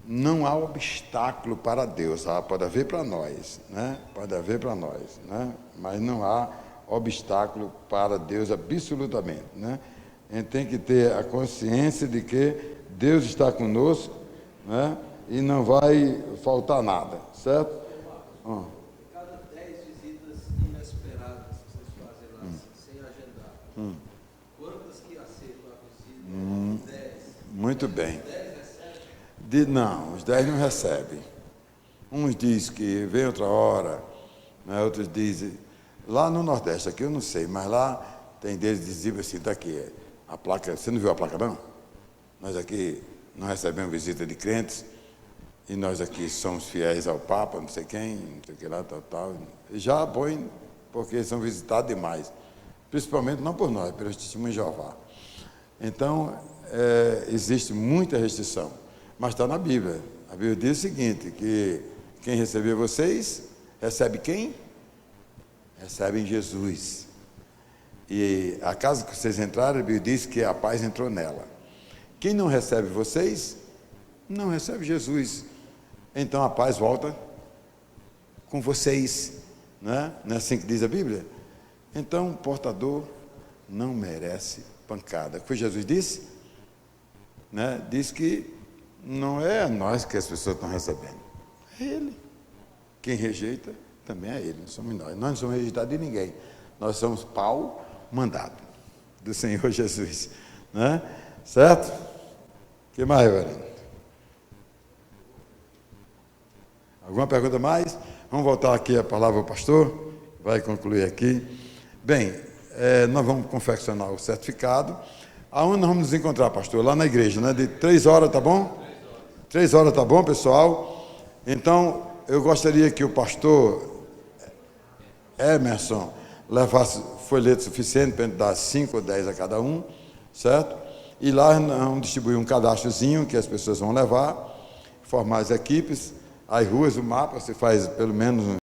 Não há obstáculo para Deus. Pode haver para nós, né? Pode haver para nós, né? Mas não há obstáculo para Deus absolutamente, né? A gente tem que ter a consciência de que Deus está conosco, né? E não vai faltar nada, certo? Cada 10 visitas inesperadas que vocês fazem lá, sem agendar, quantas que aceitam a visita? 10. Muito bem. 10 recebem? Não, os 10 não recebem. Uns dizem que vem outra hora, né? Outros dizem... Lá no Nordeste, aqui eu não sei, mas lá tem deles que dizem assim, está aqui, a placa, você não viu a placa não? Nós aqui não recebemos visita de crentes, e nós aqui somos fiéis ao Papa, não sei quem, não sei o que lá, tal. E já põe, porque são visitados demais. Principalmente não por nós, pelos testemunhos de Jeová. Então, existe muita restrição. Mas está na Bíblia. A Bíblia diz o seguinte, que quem receber vocês, recebe quem? Recebem Jesus. E a casa que vocês entraram, a Bíblia diz que a paz entrou nela. Quem não recebe vocês, não recebe Jesus. Então a paz volta com vocês, né? Não é assim que diz a Bíblia? Então, o portador não merece pancada. O que Jesus disse? Né? Diz que não é a nós que as pessoas estão recebendo, é Ele. Quem rejeita também é Ele, não somos nós. Nós não somos rejeitados de ninguém. Nós somos pau mandado do Senhor Jesus, né? Certo? O que mais, reverendo? Alguma pergunta mais? Vamos voltar aqui a palavra ao pastor, vai concluir aqui. Bem, nós vamos confeccionar o certificado. Aonde nós vamos nos encontrar, pastor? Lá na igreja, né? De 3 horas, tá bom? 3 horas, tá bom, pessoal? Então, eu gostaria que o pastor Emerson levasse folheto suficiente para dar 5 ou 10 a cada um, certo? E lá nós vamos distribuir um cadastrozinho que as pessoas vão levar, formar as equipes, as ruas, o mapa, você faz pelo menos